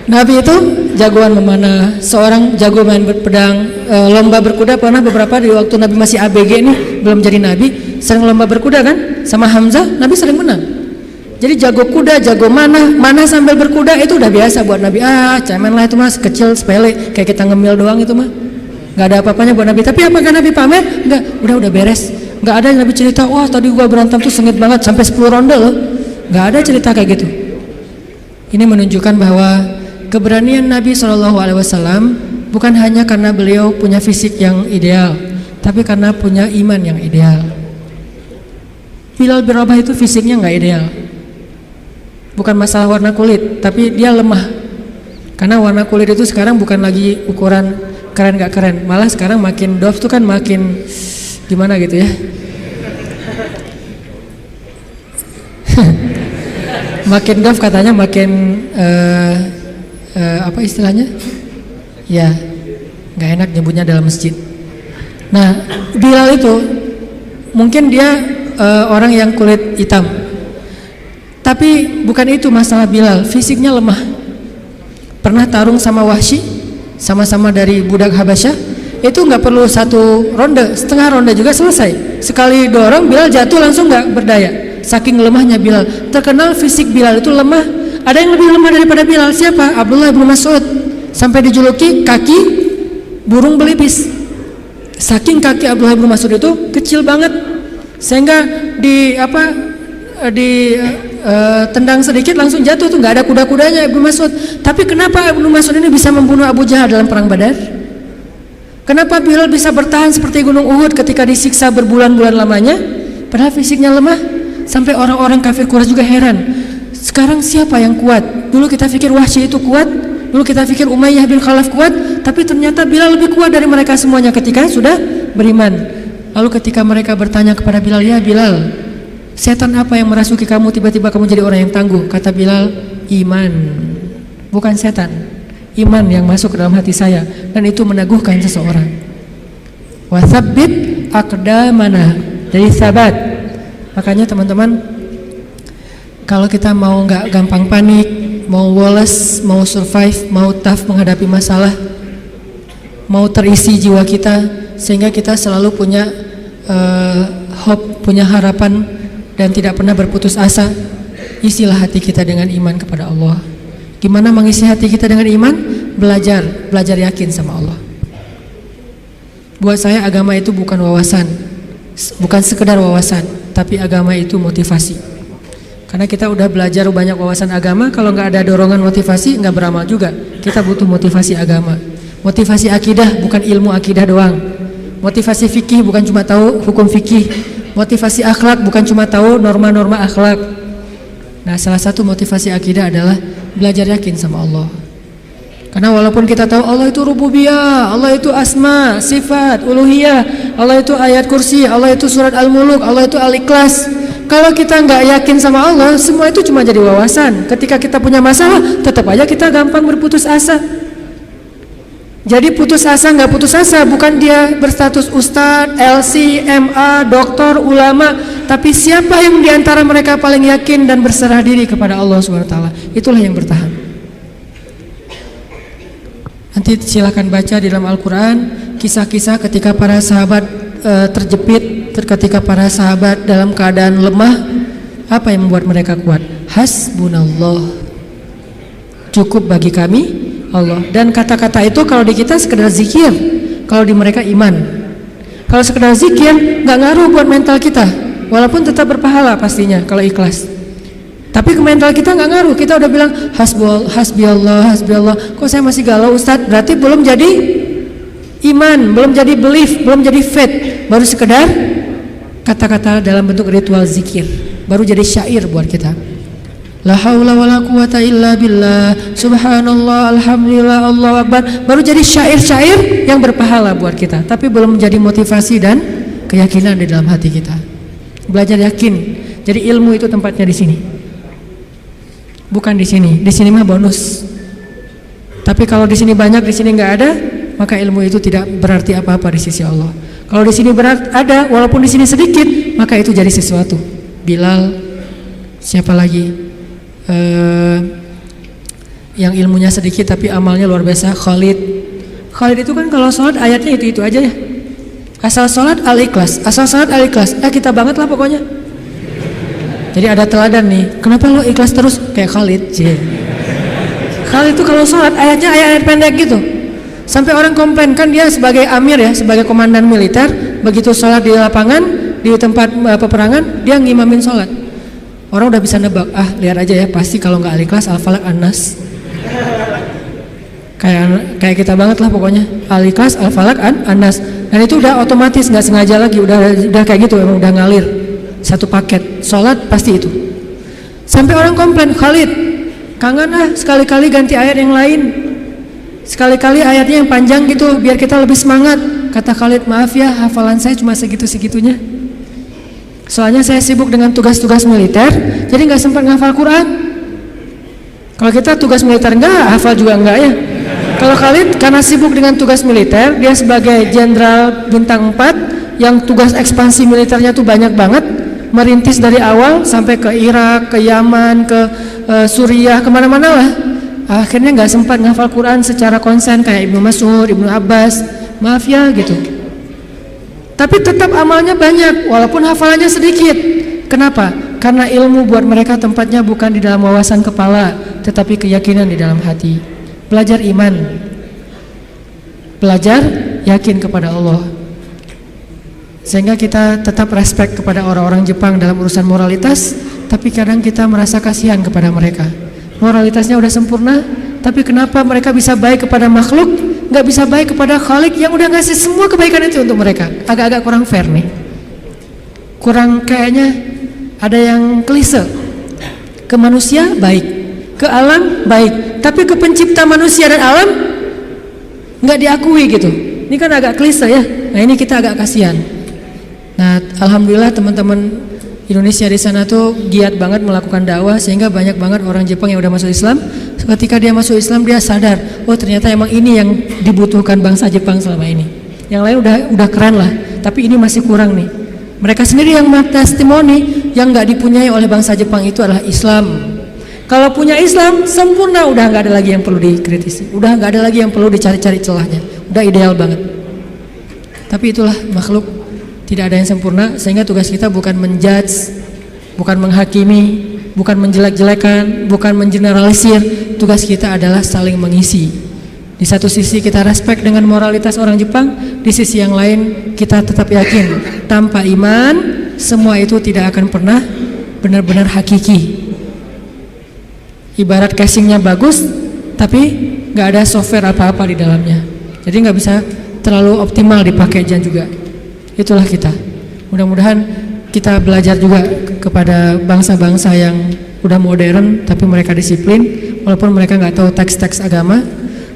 [SPEAKER 1] Nabi itu jagoan memanah, seorang jago main pedang, lomba berkuda pernah beberapa di waktu Nabi masih ABG nih, belum jadi Nabi, sering lomba berkuda kan, sama Hamzah, Nabi sering menang. Jadi jago kuda, jago manah sambil berkuda itu udah biasa buat Nabi. Cemen lah itu mas, kecil sepele, kayak kita ngemil doang itu mah, nggak ada apa-apanya buat Nabi. Tapi apakah Nabi pamer? Nggak, udah beres. Nggak ada yang Nabi cerita, wah tadi gua berantem tuh sengit banget sampai 10 ronde loh. Nggak ada cerita kayak gitu. Ini menunjukkan bahwa keberanian Nabi SAW bukan hanya karena beliau punya fisik yang ideal, tapi karena punya iman yang ideal. Bilal bin Rabah itu fisiknya nggak ideal, bukan masalah warna kulit, tapi dia lemah. Karena warna kulit itu sekarang bukan lagi ukuran keren nggak keren, malah sekarang makin dof tuh kan makin gimana gitu ya. Makin dof katanya makin apa istilahnya? Ya, nggak enak nyebutnya dalam masjid. Nah, Bilal itu mungkin dia orang yang kulit hitam, tapi bukan itu masalah Bilal. Fisiknya lemah. Pernah tarung sama Wahsy, sama-sama dari budak Habasyah. Itu nggak perlu satu ronde, setengah ronde juga selesai. Sekali dorong Bilal jatuh langsung nggak berdaya. Saking lemahnya Bilal. Terkenal fisik Bilal itu lemah. Ada yang lebih lemah daripada Bilal, siapa? Abdullah bin Mas'ud. Sampai dijuluki kaki burung belibis. Saking kaki Abdullah bin Mas'ud itu kecil banget, sehingga tendang sedikit langsung jatuh tuh, nggak ada kuda-kudanya Ibnu Mas'ud. Tapi kenapa Ibnu Mas'ud ini bisa membunuh Abu Jahal dalam perang Badar? Kenapa Bilal bisa bertahan seperti gunung Uhud ketika disiksa berbulan-bulan lamanya, padahal fisiknya lemah? Sampai orang-orang kafir Quraisy juga heran. Sekarang siapa yang kuat? Dulu kita pikir Wahsy itu kuat, dulu kita pikir Umayyah bin Khalaf kuat, tapi ternyata Bilal lebih kuat dari mereka semuanya ketika sudah beriman. Lalu ketika mereka bertanya kepada Bilal, ya Bilal, setan apa yang merasuki kamu tiba-tiba kamu jadi orang yang tangguh? Kata Bilal, iman, bukan setan. Iman yang masuk ke dalam hati saya, dan itu meneguhkan seseorang. Watsabbit aqdamana, dari sabat. Makanya teman-teman, kalau kita mau nggak gampang panik, mau woles, mau survive, mau tough menghadapi masalah, mau terisi jiwa kita, sehingga kita selalu punya hope, punya harapan, dan tidak pernah berputus asa, isilah hati kita dengan iman kepada Allah. Gimana mengisi hati kita dengan iman? Belajar yakin sama Allah. Buat saya agama itu bukan wawasan, bukan sekedar wawasan, tapi agama itu motivasi. Karena kita udah belajar banyak wawasan agama, kalau nggak ada dorongan motivasi nggak beramal juga. Kita butuh motivasi agama, motivasi akidah, bukan ilmu akidah doang. Motivasi fikih bukan cuma tahu hukum fikih, motivasi akhlak bukan cuma tahu norma-norma akhlak. Nah, salah satu motivasi akidah adalah belajar yakin sama Allah. Karena walaupun kita tahu Allah itu rububiyah, Allah itu asma, sifat, uluhiyah, Allah itu ayat kursi, Allah itu surat Al-Muluk, Allah itu Al-Ikhlas. Kalau kita nggak yakin sama Allah, semua itu cuma jadi wawasan. Ketika kita punya masalah, tetap aja kita gampang berputus asa. Jadi putus asa nggak putus asa, bukan dia berstatus ustadz, LC, MA, doktor, ulama, tapi siapa yang diantara mereka paling yakin dan berserah diri kepada Allah SWT, itulah yang bertahan. Nanti silakan baca di dalam Al-Quran kisah-kisah ketika para sahabat terjepit, ketika para sahabat dalam keadaan lemah, apa yang membuat mereka kuat? Hasbunallah, cukup bagi kami Allah. Dan kata-kata itu kalau di kita sekedar zikir, kalau di mereka iman. Kalau sekedar zikir nggak ngaruh buat mental kita, walaupun tetap berpahala pastinya kalau ikhlas. Tapi ke mental kita nggak ngaruh. Kita udah bilang hasbi Allah. Kok saya masih galau Ustadz? Berarti belum jadi iman, belum jadi belief, belum jadi faith. Baru sekedar kata-kata dalam bentuk ritual zikir, baru jadi syair buat kita. La haula wala quwata illa billah, subhanallah, alhamdulillah, Allahu akbar. Baru jadi syair-syair yang berpahala buat kita, tapi belum menjadi motivasi dan keyakinan di dalam hati kita. Belajar yakin. Jadi ilmu itu tempatnya di sini. Bukan di sini. Di sini mah bonus. Tapi kalau di sini banyak, di sini enggak ada, maka ilmu itu tidak berarti apa-apa di sisi Allah. Kalau di sini ada, walaupun di sini sedikit, maka itu jadi sesuatu. Bilal, siapa lagi? Yang ilmunya sedikit tapi amalnya luar biasa, Khalid itu kan kalau sholat ayatnya itu aja ya, asal sholat Al-Ikhlas, kita banget lah pokoknya. Jadi ada teladan nih, kenapa lo ikhlas terus kayak Khalid? Khalid itu kalau sholat ayatnya ayat pendek gitu, sampai orang komplain, kan dia sebagai amir ya, sebagai komandan militer, begitu sholat di lapangan, di tempat peperangan, dia ngimamin sholat. Orang udah bisa nebak, lihat aja ya, pasti kalau nggak Al-Ikhlas, Al-Falaq, An-Nas. Kayak kita banget lah pokoknya, Al-Ikhlas, Al-Falaq, An-Nas. Dan itu udah otomatis, nggak sengaja lagi, udah kayak gitu, emang udah ngalir satu paket. Sholat pasti itu. Sampai orang komplain, Khalid, kangen sekali-kali ganti ayat yang lain, sekali-kali ayatnya yang panjang gitu, biar kita lebih semangat. Kata Khalid, maaf ya, hafalan saya cuma segitu-segitunya. Soalnya saya sibuk dengan tugas-tugas militer, jadi nggak sempat ngafal Quran. Kalau kita tugas militer nggak, hafal juga nggak ya. Kalau Khalid karena sibuk dengan tugas militer, dia sebagai jenderal bintang 4 yang tugas ekspansi militernya tuh banyak banget, merintis dari awal sampai ke Irak, ke Yaman, ke Suriah, kemana-mana lah. Akhirnya nggak sempat ngafal Quran secara konsen kayak Ibnu Mas'ud, Ibnu Abbas. Maaf ya gitu. Tapi tetap amalnya banyak, walaupun hafalannya sedikit. Kenapa? Karena ilmu buat mereka tempatnya bukan di dalam wawasan kepala, tetapi keyakinan di dalam hati. Belajar iman, belajar yakin kepada Allah, sehingga kita tetap respect kepada orang-orang Jepang dalam urusan moralitas. Tapi kadang kita merasa kasihan kepada mereka. Moralitasnya udah sempurna, tapi kenapa mereka bisa baik kepada makhluk, nggak bisa baik kepada Khalik yang udah ngasih semua kebaikan itu untuk mereka? Agak-agak kurang fair nih. Kurang, kayaknya ada yang klise. Ke manusia baik, ke alam baik, tapi ke pencipta manusia dan alam nggak diakui gitu. Ini kan agak klise ya. Nah ini kita agak kasihan. Nah alhamdulillah teman-teman Indonesia di sana tuh giat banget melakukan dakwah, sehingga banyak banget orang Jepang yang udah masuk Islam. Ketika dia masuk Islam, dia sadar, oh ternyata emang ini yang dibutuhkan bangsa Jepang selama ini. Yang lain udah keren lah, tapi ini masih kurang nih. Mereka sendiri yang testimoni, yang nggak dipunyai oleh bangsa Jepang itu adalah Islam. Kalau punya Islam sempurna, udah nggak ada lagi yang perlu dikritisi, udah nggak ada lagi yang perlu dicari-cari celahnya, udah ideal banget. Tapi itulah makhluk, tidak ada yang sempurna, sehingga tugas kita bukan menjudge, bukan menghakimi, bukan menjelek-jelekan, bukan mengeneralisir. Tugas kita adalah saling mengisi. Di satu sisi kita respect dengan moralitas orang Jepang, di sisi yang lain kita tetap yakin tanpa iman semua itu tidak akan pernah benar-benar hakiki. Ibarat casingnya bagus, tapi nggak ada software apa-apa di dalamnya, jadi nggak bisa terlalu optimal dipakai juga. Itulah kita. Mudah-mudahan kita belajar juga kepada bangsa-bangsa yang udah modern tapi mereka disiplin, walaupun mereka nggak tahu teks-teks agama,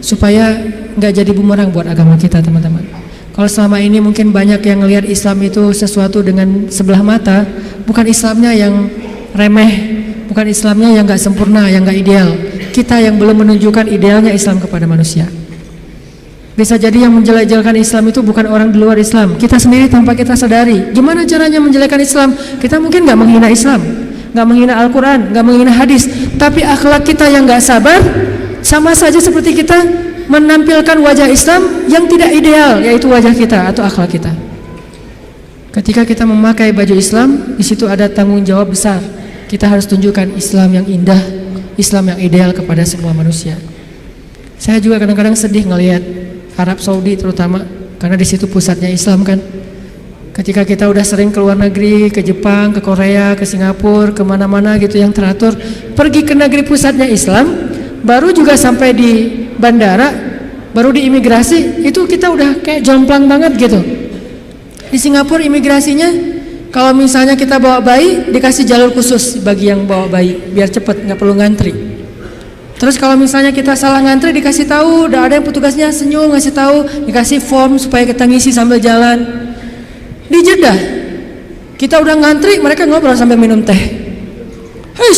[SPEAKER 1] supaya nggak jadi bumerang buat agama kita, teman-teman. Kalau selama ini mungkin banyak yang ngelihat Islam itu sesuatu dengan sebelah mata, bukan Islamnya yang remeh, bukan Islamnya yang gak sempurna, yang gak ideal. Kita yang belum menunjukkan idealnya Islam kepada manusia. Bisa jadi yang menjelek-jelekan Islam itu bukan orang di luar Islam, kita sendiri tanpa kita sadari. Gimana caranya menjelekkan Islam? Kita mungkin gak menghina Islam, gak menghina Al-Quran, gak menghina hadis, tapi akhlak kita yang gak sabar, sama saja seperti kita menampilkan wajah Islam yang tidak ideal, yaitu wajah kita atau akhlak kita. Ketika kita memakai baju Islam, di situ ada tanggung jawab besar. Kita harus tunjukkan Islam yang indah, Islam yang ideal kepada semua manusia. Saya juga kadang-kadang sedih ngelihat Arab Saudi terutama, karena di situ pusatnya Islam kan. Ketika kita udah sering ke luar negeri, ke Jepang, ke Korea, ke Singapura, kemana-mana gitu yang teratur, pergi ke negeri pusatnya Islam, baru juga sampai di bandara, baru di imigrasi, itu kita udah kayak jomplang banget gitu. Di Singapura imigrasinya, kalau misalnya kita bawa bayi, dikasih jalur khusus bagi yang bawa bayi, biar cepet, nggak perlu ngantri. Terus kalau misalnya kita salah ngantri, dikasih tahu, udah ada yang petugasnya senyum ngasih tahu, dikasih form supaya kita ngisi sambil jalan. Di Jeddah, kita udah ngantri, mereka ngobrol sambil minum teh. Hei,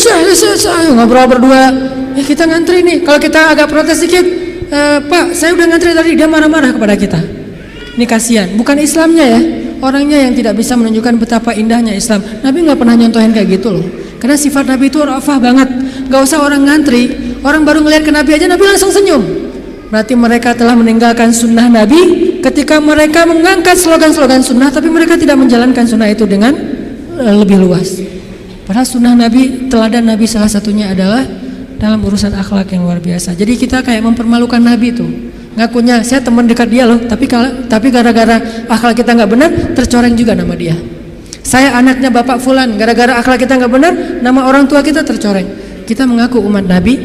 [SPEAKER 1] ngobrol berdua. Kita ngantri nih. Kalau kita agak protes sedikit, Pak, saya udah ngantri tadi, dia marah-marah kepada kita. Ini kasihan. Bukan Islamnya ya, orangnya yang tidak bisa menunjukkan betapa indahnya Islam. Nabi nggak pernah nyontohin kayak gitu loh. Karena sifat Nabi itu rafah banget. Gak usah orang ngantri, orang baru ngelihat ke Nabi aja, Nabi langsung senyum. Berarti mereka telah meninggalkan sunnah Nabi ketika mereka mengangkat slogan-slogan sunnah, tapi mereka tidak menjalankan sunnah itu dengan lebih luas. Padahal sunnah Nabi, teladan Nabi salah satunya adalah dalam urusan akhlak yang luar biasa. Jadi kita kayak mempermalukan Nabi tuh. Ngakunya saya teman dekat dia loh, tapi gara-gara akhlak kita nggak benar, tercoreng juga nama dia. Saya anaknya Bapak Fulan, gara-gara akhlak kita nggak benar, nama orang tua kita tercoreng. Kita mengaku umat Nabi,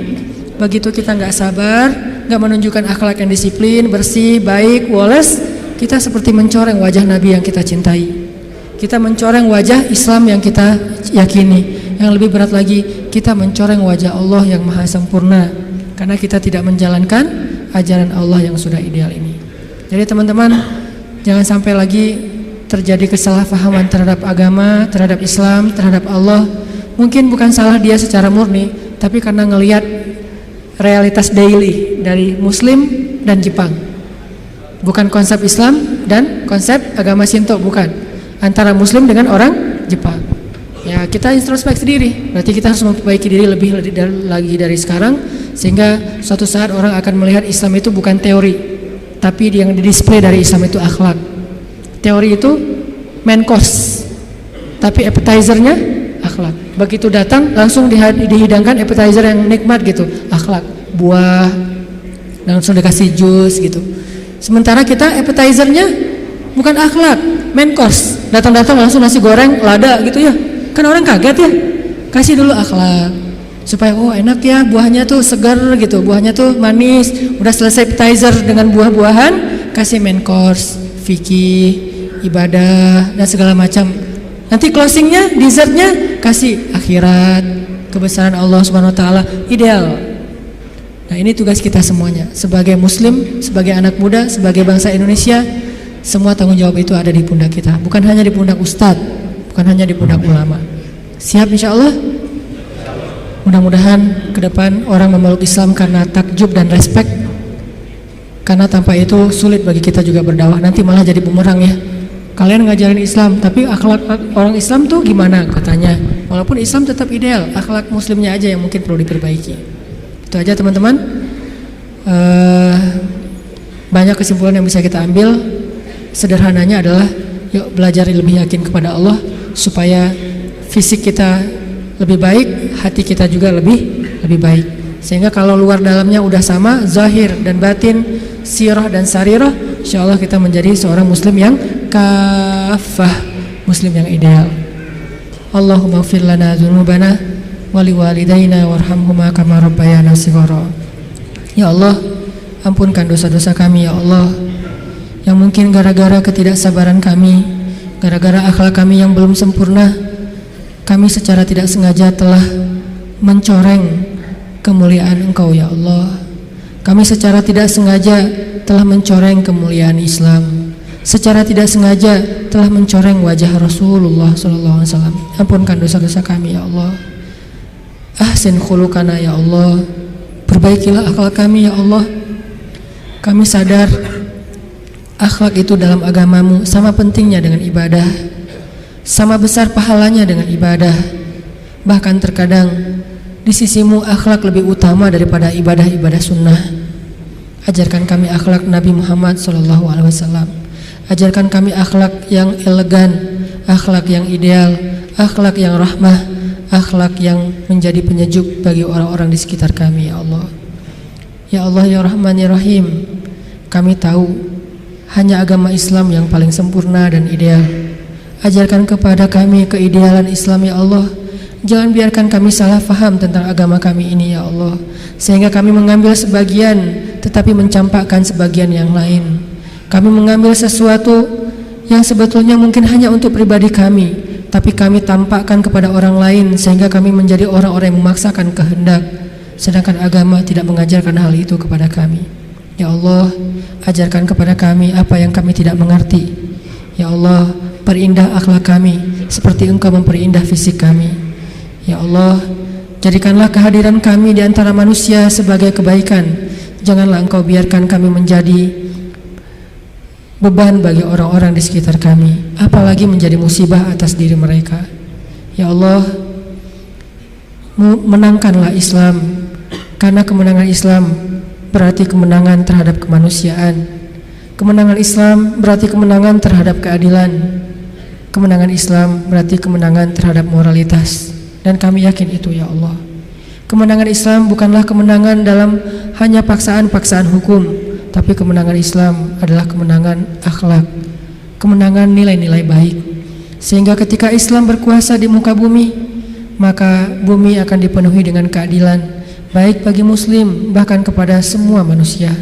[SPEAKER 1] begitu kita nggak sabar, nggak menunjukkan akhlak yang disiplin, bersih, baik, woles, kita seperti mencoreng wajah Nabi yang kita cintai. Kita mencoreng wajah Islam yang kita yakini. Yang lebih berat lagi, kita mencoreng wajah Allah yang maha sempurna, karena kita tidak menjalankan ajaran Allah yang sudah ideal ini. Jadi teman-teman, jangan sampai lagi terjadi kesalahpahaman terhadap agama, terhadap Islam, terhadap Allah. Mungkin bukan salah dia secara murni, tapi karena ngelihat realitas daily dari Muslim dan Jepang. Bukan konsep Islam dan konsep agama Shinto, bukan. Antara Muslim dengan orang Jepang. Ya, kita introspeksi diri. Berarti kita harus memperbaiki diri lebih lagi dari sekarang, sehingga suatu saat orang akan melihat Islam itu bukan teori, tapi yang didisplay dari Islam itu akhlak. Teori itu main course, tapi appetizernya akhlak. Begitu datang langsung dihidangkan appetizer yang nikmat gitu, akhlak, buah, langsung dikasih jus gitu. Sementara kita appetizernya bukan akhlak, main course. Datang-datang langsung nasi goreng, lada gitu ya. Kan orang kaget ya. Kasih dulu akhlak supaya oh enak ya, buahnya tuh segar gitu, buahnya tuh manis. Udah selesai appetizer dengan buah-buahan, kasih main course, fikih, ibadah dan segala macam. Nanti closingnya, dessertnya kasih akhirat, kebesaran Allah Subhanahu Wa Taala, ideal. Nah ini tugas kita semuanya sebagai Muslim, sebagai anak muda, sebagai bangsa Indonesia. Semua tanggung jawab itu ada di pundak kita, bukan hanya di pundak ustadz, bukan hanya di pundak ulama. Siap insya Allah? Mudah-mudahan ke depan orang memeluk Islam karena takjub dan respect, karena tanpa itu sulit bagi kita juga berdakwah. Nanti malah jadi bumerang ya. Kalian ngajarin Islam, tapi akhlak orang Islam tuh gimana katanya. Walaupun Islam tetap ideal, akhlak muslimnya aja yang mungkin perlu diperbaiki. Itu aja teman-teman. Banyak kesimpulan yang bisa kita ambil. Sederhananya adalah yuk belajar lebih yakin kepada Allah, supaya fisik kita lebih baik, hati kita juga lebih baik. Sehingga kalau luar dalamnya udah sama, zahir dan batin, sirah dan sarirah, insyaallah kita menjadi seorang muslim yang kafah, muslim yang ideal. Allahumma ighfir lana dzunubana wa liwalidayna warhamhuma kama rabbayana shighara. Ya Allah, ampunkan dosa-dosa kami ya Allah, yang mungkin gara-gara ketidaksabaran kami, gara-gara akhlak kami yang belum sempurna, kami secara tidak sengaja telah mencoreng kemuliaan Engkau ya Allah. Kami secara tidak sengaja telah mencoreng kemuliaan Islam. secara tidak sengaja telah mencoreng wajah Rasulullah SAW. Ampunkan dosa-dosa kami ya Allah. Ahsin khuluqana ya Allah. Perbaikilah akhlak kami ya Allah. Kami sadar akhlak itu dalam agamamu sama pentingnya dengan ibadah, sama besar pahalanya dengan ibadah. Bahkan terkadang di sisimu akhlak lebih utama daripada ibadah-ibadah sunnah. Ajarkan kami akhlak Nabi Muhammad SAW. Ajarkan kami akhlak yang elegan, akhlak yang ideal, akhlak yang rahmah, akhlak yang menjadi penyejuk bagi orang-orang di sekitar kami ya Allah. Ya Allah ya Rahman ya Rahim, kami tahu hanya agama Islam yang paling sempurna dan ideal. Ajarkan kepada kami keidealan Islam ya Allah. Jangan biarkan kami salah faham tentang agama kami ini ya Allah, sehingga kami mengambil sebagian tetapi mencampakkan sebagian yang lain. Kami mengambil sesuatu yang sebetulnya mungkin hanya untuk pribadi kami, tapi kami tampakkan kepada orang lain sehingga kami menjadi orang-orang yang memaksakan kehendak, sedangkan agama tidak mengajarkan hal itu kepada kami. Ya Allah, ajarkan kepada kami apa yang kami tidak mengerti. Ya Allah, perindah akhlak kami seperti Engkau memperindah fisik kami. Ya Allah, jadikanlah kehadiran kami di antara manusia sebagai kebaikan. Janganlah Engkau biarkan kami menjadi beban bagi orang-orang di sekitar kami, apalagi menjadi musibah atas diri mereka. Ya Allah, menangkanlah Islam, karena kemenangan Islam berarti kemenangan terhadap kemanusiaan. Kemenangan Islam berarti kemenangan terhadap keadilan. Kemenangan Islam berarti kemenangan terhadap moralitas, dan kami yakin itu ya Allah. Kemenangan Islam bukanlah kemenangan dalam hanya paksaan-paksaan hukum, tapi kemenangan Islam adalah kemenangan akhlak, kemenangan nilai-nilai baik. Sehingga ketika Islam berkuasa di muka bumi, maka bumi akan dipenuhi dengan keadilan, baik bagi muslim bahkan kepada semua manusia.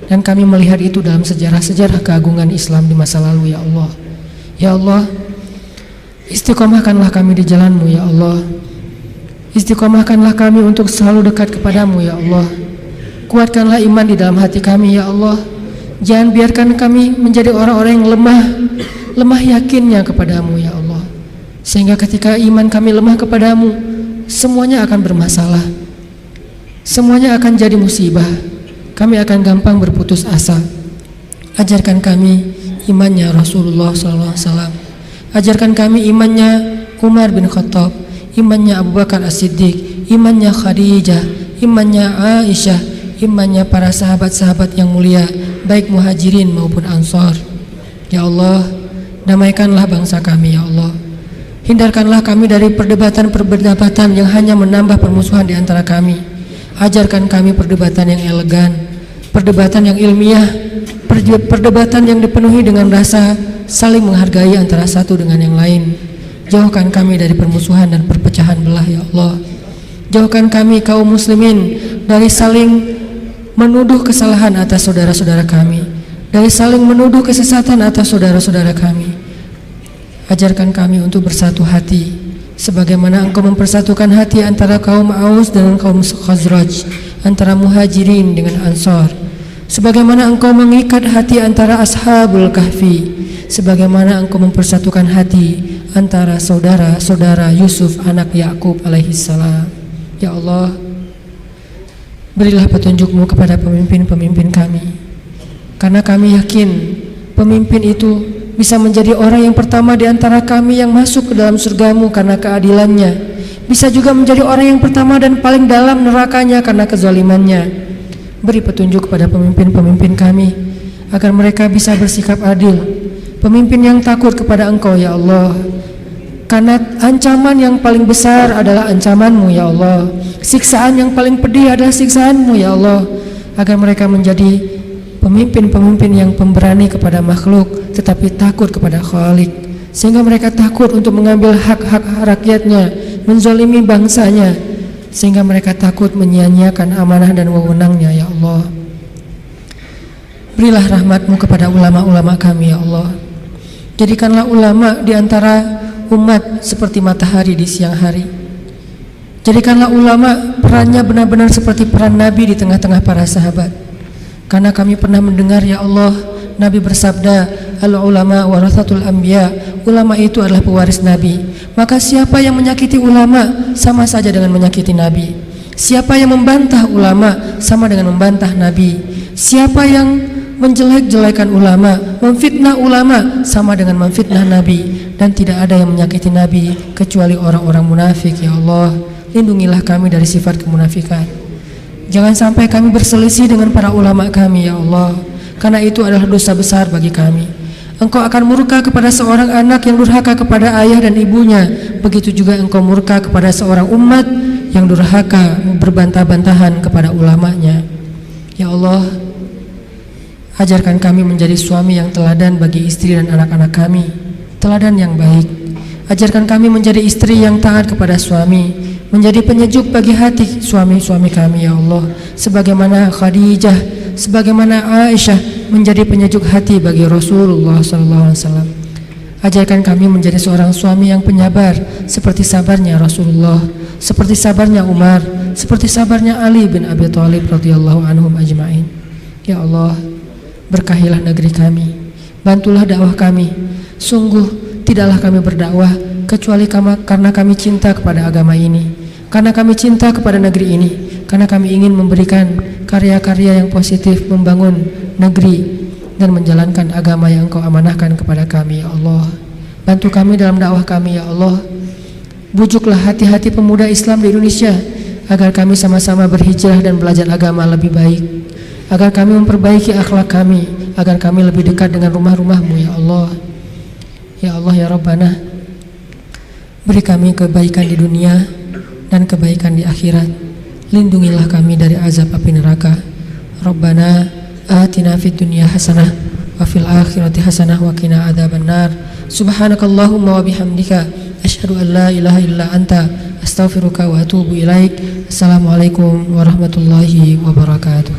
[SPEAKER 1] Dan kami melihat itu dalam sejarah-sejarah keagungan Islam di masa lalu ya Allah. Ya Allah, istiqomahkanlah kami di jalan-Mu ya Allah. Istiqomahkanlah kami untuk selalu dekat kepadamu ya Allah. Kuatkanlah iman di dalam hati kami ya Allah. Jangan biarkan kami menjadi orang-orang yang lemah yakinnya kepadamu ya Allah, sehingga ketika iman kami lemah kepadamu, semuanya akan bermasalah, semuanya akan jadi musibah. Kami akan gampang berputus asa. Ajarkan kami imannya Rasulullah SAW. Ajarkan kami imannya Umar bin Khattab, imannya Abu Bakar As-Siddiq, imannya Khadijah, imannya Aisyah, imannya para sahabat-sahabat yang mulia, baik muhajirin maupun ansor. Ya Allah, damaikanlah bangsa kami ya Allah. Hindarkanlah kami dari perdebatan-perdebatan yang hanya menambah permusuhan di antara kami. Ajarkan kami perdebatan yang elegan, perdebatan yang ilmiah, perdebatan yang dipenuhi dengan rasa saling menghargai antara satu dengan yang lain. Jauhkan kami dari permusuhan dan perpecahan belah ya Allah. Jauhkan kami kaum muslimin dari saling menuduh kesalahan atas saudara-saudara kami, dari saling menuduh kesesatan atas saudara-saudara kami. Ajarkan kami untuk bersatu hati, sebagaimana Engkau mempersatukan hati antara kaum Aus dengan kaum Khazraj, antara muhajirin dengan ansor, sebagaimana Engkau mengikat hati antara ashabul kahfi, sebagaimana Engkau mempersatukan hati antara saudara-saudara Yusuf anak Yakub alaihissalam. Ya Allah, berilah petunjuk-Mu kepada pemimpin-pemimpin kami, karena kami yakin pemimpin itu bisa menjadi orang yang pertama di antara kami yang masuk ke dalam surga-Mu karena keadilannya, bisa juga menjadi orang yang pertama dan paling dalam nerakanya karena kezalimannya. Beri petunjuk kepada pemimpin-pemimpin kami agar mereka bisa bersikap adil, pemimpin yang takut kepada Engkau ya Allah, karena ancaman yang paling besar adalah ancaman-Mu ya Allah, siksaan yang paling pedih adalah siksaan-Mu ya Allah, agar mereka menjadi pemimpin-pemimpin yang pemberani kepada makhluk tetapi takut kepada Khalik, sehingga mereka takut untuk mengambil hak-hak rakyatnya, menzalimi bangsanya, sehingga mereka takut menyia-nyiakan amanah dan wewenangnya ya Allah. Berilah rahmat-Mu kepada ulama-ulama kami ya Allah. Jadikanlah ulama di antara umat seperti matahari di siang hari. Jadikanlah ulama perannya benar-benar seperti peran Nabi di tengah-tengah para sahabat. Karena kami pernah mendengar ya Allah, Nabi bersabda, al-ulama warathatul anbiya. Ulama itu adalah pewaris Nabi. Maka siapa yang menyakiti ulama sama saja dengan menyakiti Nabi. Siapa yang membantah ulama sama dengan membantah Nabi. Siapa yang menjelek-jelekan ulama, memfitnah ulama sama dengan memfitnah Nabi. Dan tidak ada yang menyakiti Nabi kecuali orang-orang munafik. Ya Allah, lindungilah kami dari sifat kemunafikan. Jangan sampai kami berselisih dengan para ulama kami, ya Allah, karena itu adalah dosa besar bagi kami. Engkau akan murka kepada seorang anak yang durhaka kepada ayah dan ibunya. Begitu juga engkau murka kepada seorang umat yang durhaka berbantah-bantahan kepada ulamanya. Ya Allah, ajarkan kami menjadi suami yang teladan bagi istri dan anak-anak kami, teladan yang baik. Ajarkan kami menjadi istri yang taat kepada suami, menjadi penyejuk bagi hati suami-suami kami, ya Allah, sebagaimana Khadijah, sebagaimana Aisyah menjadi penyejuk hati bagi Rasulullah SAW. Ajarkan kami menjadi seorang suami yang penyabar, seperti sabarnya Rasulullah, seperti sabarnya Umar, seperti sabarnya Ali bin Abi Thalib radhiyallahu anhum ajma'in. Ya Allah, berkahilah negeri kami, bantulah dakwah kami. Sungguh tidaklah kami berdakwah kecuali karena kami cinta kepada agama ini, karena kami cinta kepada negeri ini, karena kami ingin memberikan karya-karya yang positif, membangun negeri dan menjalankan agama yang Engkau amanahkan kepada kami. Ya Allah, bantu kami dalam dakwah kami. Ya Allah, bujuklah hati-hati pemuda Islam di Indonesia agar kami sama-sama berhijrah dan belajar agama lebih baik, agar kami memperbaiki akhlak kami, agar kami lebih dekat dengan rumah-rumah-Mu. Ya Allah, ya Allah, ya Rabbana, beri kami kebaikan di dunia dan kebaikan di akhirat. Lindungilah kami dari azab api neraka. Rabbana atina fid dunya hasanah wa fil akhirati hasanah wa qina adzabannar. Subhanakallahumma wa bihamdika asyhadu an la ilaha illa anta astaghfiruka wa atubu ilaik. Assalamualaikum warahmatullahi wabarakatuh.